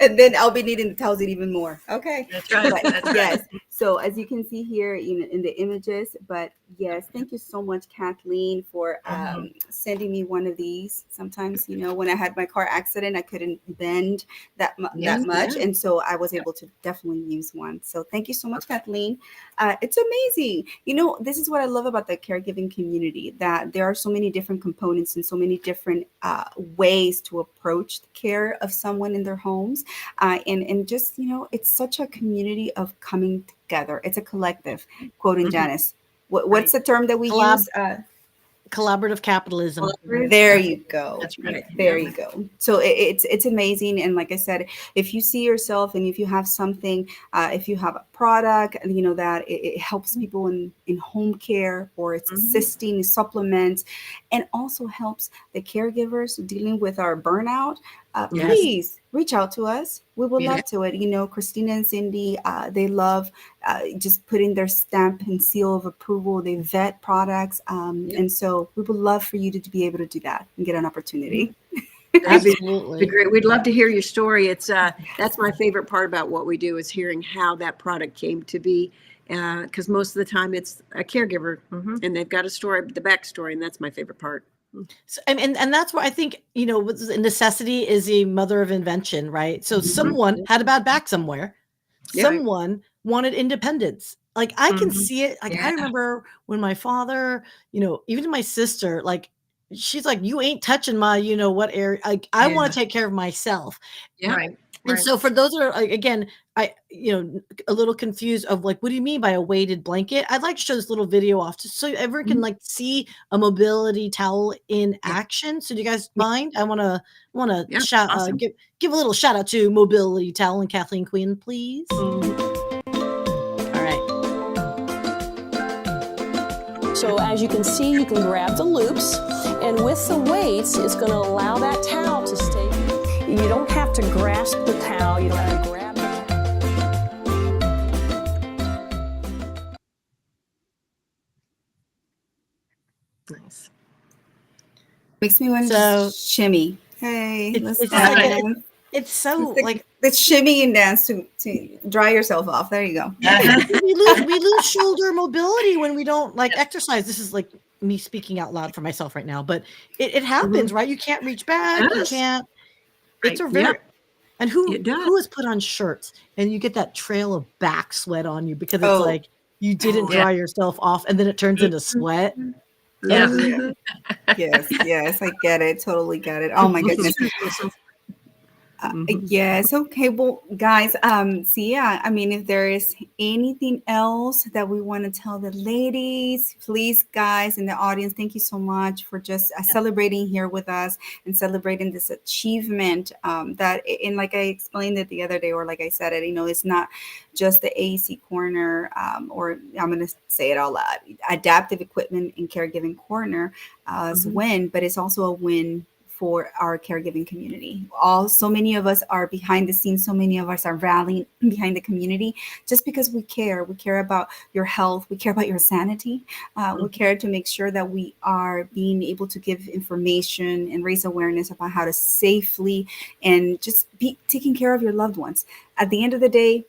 And then I'll be needing to towels it even more. Okay. That's right. But, yes. So as you can see here in the images, but yes, thank you so much, Kathleen, for sending me one of these. Sometimes, when I had my car accident, I couldn't bend that much. And so I was able to definitely use one. So thank you so much, Kathleen. It's amazing. This is what I love about the caregiving community, that there are so many different components and so many different ways to approach the care of someone in their homes. And just, it's such a community of coming together. It's a collective, quoting Janice. What's the term that we use? Collaborative capitalism. There you go. That's right. There you go. So it's amazing. And like I said, if you see yourself and if you have something, if you have a product, that it helps people in home care, or it's assisting supplements, and also helps the caregivers dealing with our burnout, please reach out to us. We would love to it. Christina and Cindy, they love just putting their stamp and seal of approval. They vet products. And so we would love for you to be able to do that and get an opportunity. Absolutely. Be great. We'd love to hear your story. It's that's my favorite part about what we do, is hearing how that product came to be. Because most of the time it's a caregiver and they've got a story, the backstory, and that's my favorite part. So, and that's where I think, necessity is a mother of invention, right? So someone had a bad back somewhere. Someone wanted independence. Like I can see it. Like I remember when my father, even my sister, like she's like, you ain't touching my, you know what area. Like, I want to take care of myself. Yeah. Right. And so for those that are again, a little confused of like, what do you mean by a weighted blanket? I'd like to show this little video off just so everyone can like see a mobility towel in action. So do you guys mind? I want to shout, awesome. give a little shout out to Mobility Towel and Kathleen Quinn, please. All right. So as you can see, you can grab the loops, and with the weights, it's going to allow that towel to stay. You don't have to grasp the towel. You don't have to grab it. Nice. Makes me want to shimmy. Hey, let's dance. It's so like let's shimmy and dance to dry yourself off. There you go. we lose shoulder mobility when we don't like exercise. This is like me speaking out loud for myself right now, but it happens, right? You can't reach back. You can't. It's a very and who has put on shirts and you get that trail of back sweat on you because it's like you didn't dry yourself off and then it turns into sweat. Yeah. Yes, I get it. Totally get it. Oh my goodness. Yes. Okay. Well, guys, I mean, if there is anything else that we want to tell the ladies, please, guys, in the audience, thank you so much for just celebrating here with us and celebrating this achievement that, and like I explained it the other day, or like I said it, it's not just the AEC corner, or I'm going to say it all loud, adaptive equipment and caregiving corner win, but it's also a win for our caregiving community. So many of us are behind the scenes. So many of us are rallying behind the community just because we care. We care about your health. We care about your sanity. We care to make sure that we are being able to give information and raise awareness about how to safely and just be taking care of your loved ones. At the end of the day,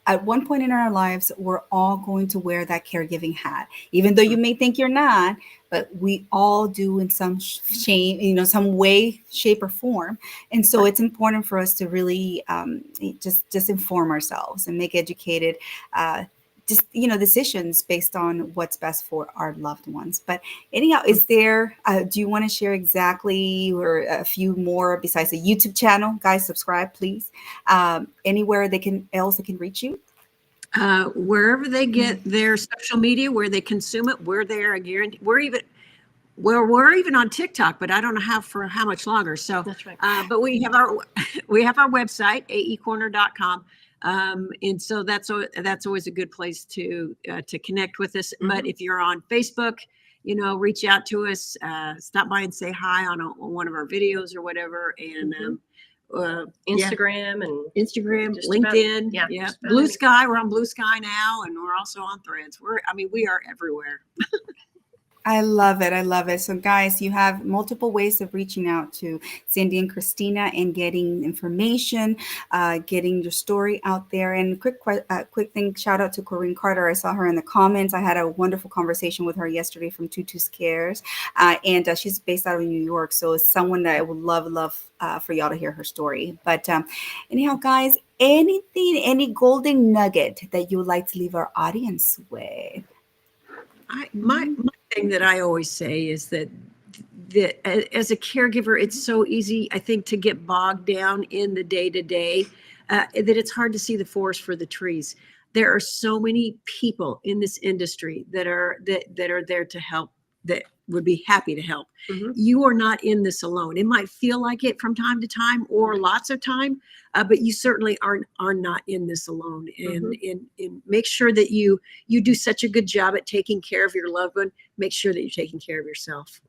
at one point in our lives, we're all going to wear that caregiving hat, even though you may think you're not, but we all do in some some way, shape, or form. And so it's important for us to really just inform ourselves and make educated decisions based on what's best for our loved ones. But anyhow, is there, do you want to share exactly or a few more besides the YouTube channel? Guys, subscribe, please. Anywhere they can reach you? Wherever they get their social media, where they consume it, we're there. I guarantee we're even on TikTok, but I don't know for how much longer. So that's right. But we have our website, aecorner.com. And so that's always a good place to connect with us. But if you're on Facebook, reach out to us, stop by and say hi on one of our videos or whatever. And Instagram, LinkedIn, Blue Sky. We're on Blue Sky now, and we're also on Threads. We are everywhere. I love it. I love it. So guys, you have multiple ways of reaching out to Cindy and Christina and getting information, getting your story out there. And quick thing, shout out to Corinne Carter. I saw her in the comments. I had a wonderful conversation with her yesterday from Tutu's Cares. And she's based out of New York. So it's someone that I would love for y'all to hear her story. But anyhow, guys, any golden nugget that you would like to leave our audience with? My thing that I always say is that as a caregiver, it's so easy, I think, to get bogged down in the day-to-day that it's hard to see the forest for the trees. There are so many people in this industry that are there to help, that would be happy to help. You are not in this alone. It might feel like it from time to time or lots of time, but you certainly are not in this alone. And make sure that you do such a good job at taking care of your loved one. Make sure that you're taking care of yourself.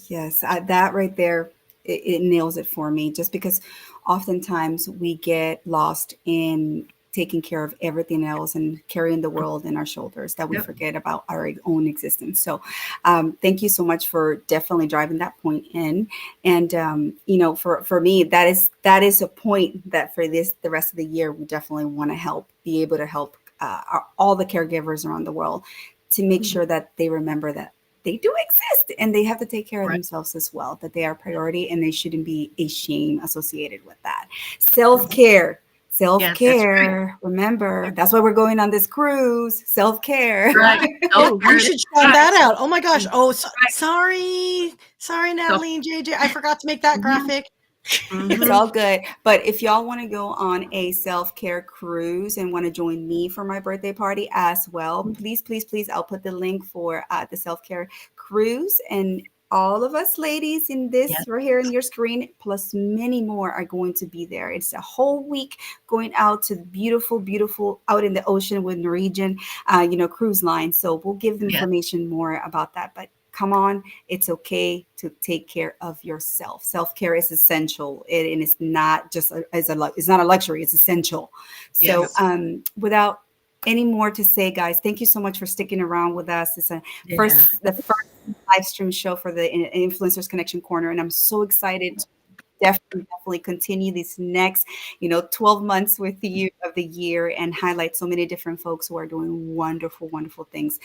Yes, that right there, it nails it for me. Just because oftentimes we get lost in taking care of everything else and carrying the world in our shoulders that we forget about our own existence. So thank you so much for definitely driving that point in. And, for me, that is a point that for the rest of the year, we definitely want to be able to help all the caregivers around the world to make sure that they remember that they do exist and they have to take care of themselves as well, that they are a priority and they shouldn't be a shame associated with that. Self-care. Self-care. Remember, that's why we're going on this cruise. Self-care. Right. Oh, you should shout that out. Oh my gosh. Oh, sorry, Natalie and JJ. I forgot to make that graphic. It's all good. But if y'all want to go on a self-care cruise and want to join me for my birthday party as well, please, please, please, I'll put the link for the self-care cruise. And all of us ladies in this right here in your screen, plus many more are going to be there. It's a whole week going out to beautiful, beautiful out in the ocean with Norwegian, cruise line. So we'll give information more about that. But come on, it's okay to take care of yourself. Self-care is essential, and it's not just it's not a luxury. It's essential. So without any more to say, guys, thank you so much for sticking around with us. It's the first live stream show for the Influencers Connection Corner, and I'm so excited to definitely continue these next 12 months with you of the year and highlight so many different folks who are doing wonderful, wonderful things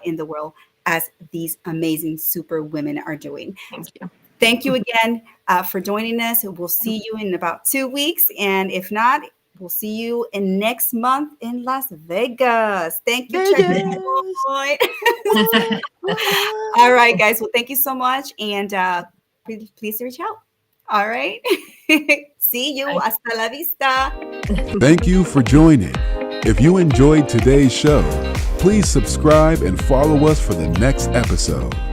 in the world, as these amazing super women are doing. Thank you. Thank you again for joining us. We'll see you in about 2 weeks, and if not, we'll see you in next month in Las Vegas. Thank you, Checkpoint. All right, guys. Well, thank you so much, and please reach out. All right. See you. Hasta la vista. Thank you for joining. If you enjoyed today's show, please subscribe and follow us for the next episode.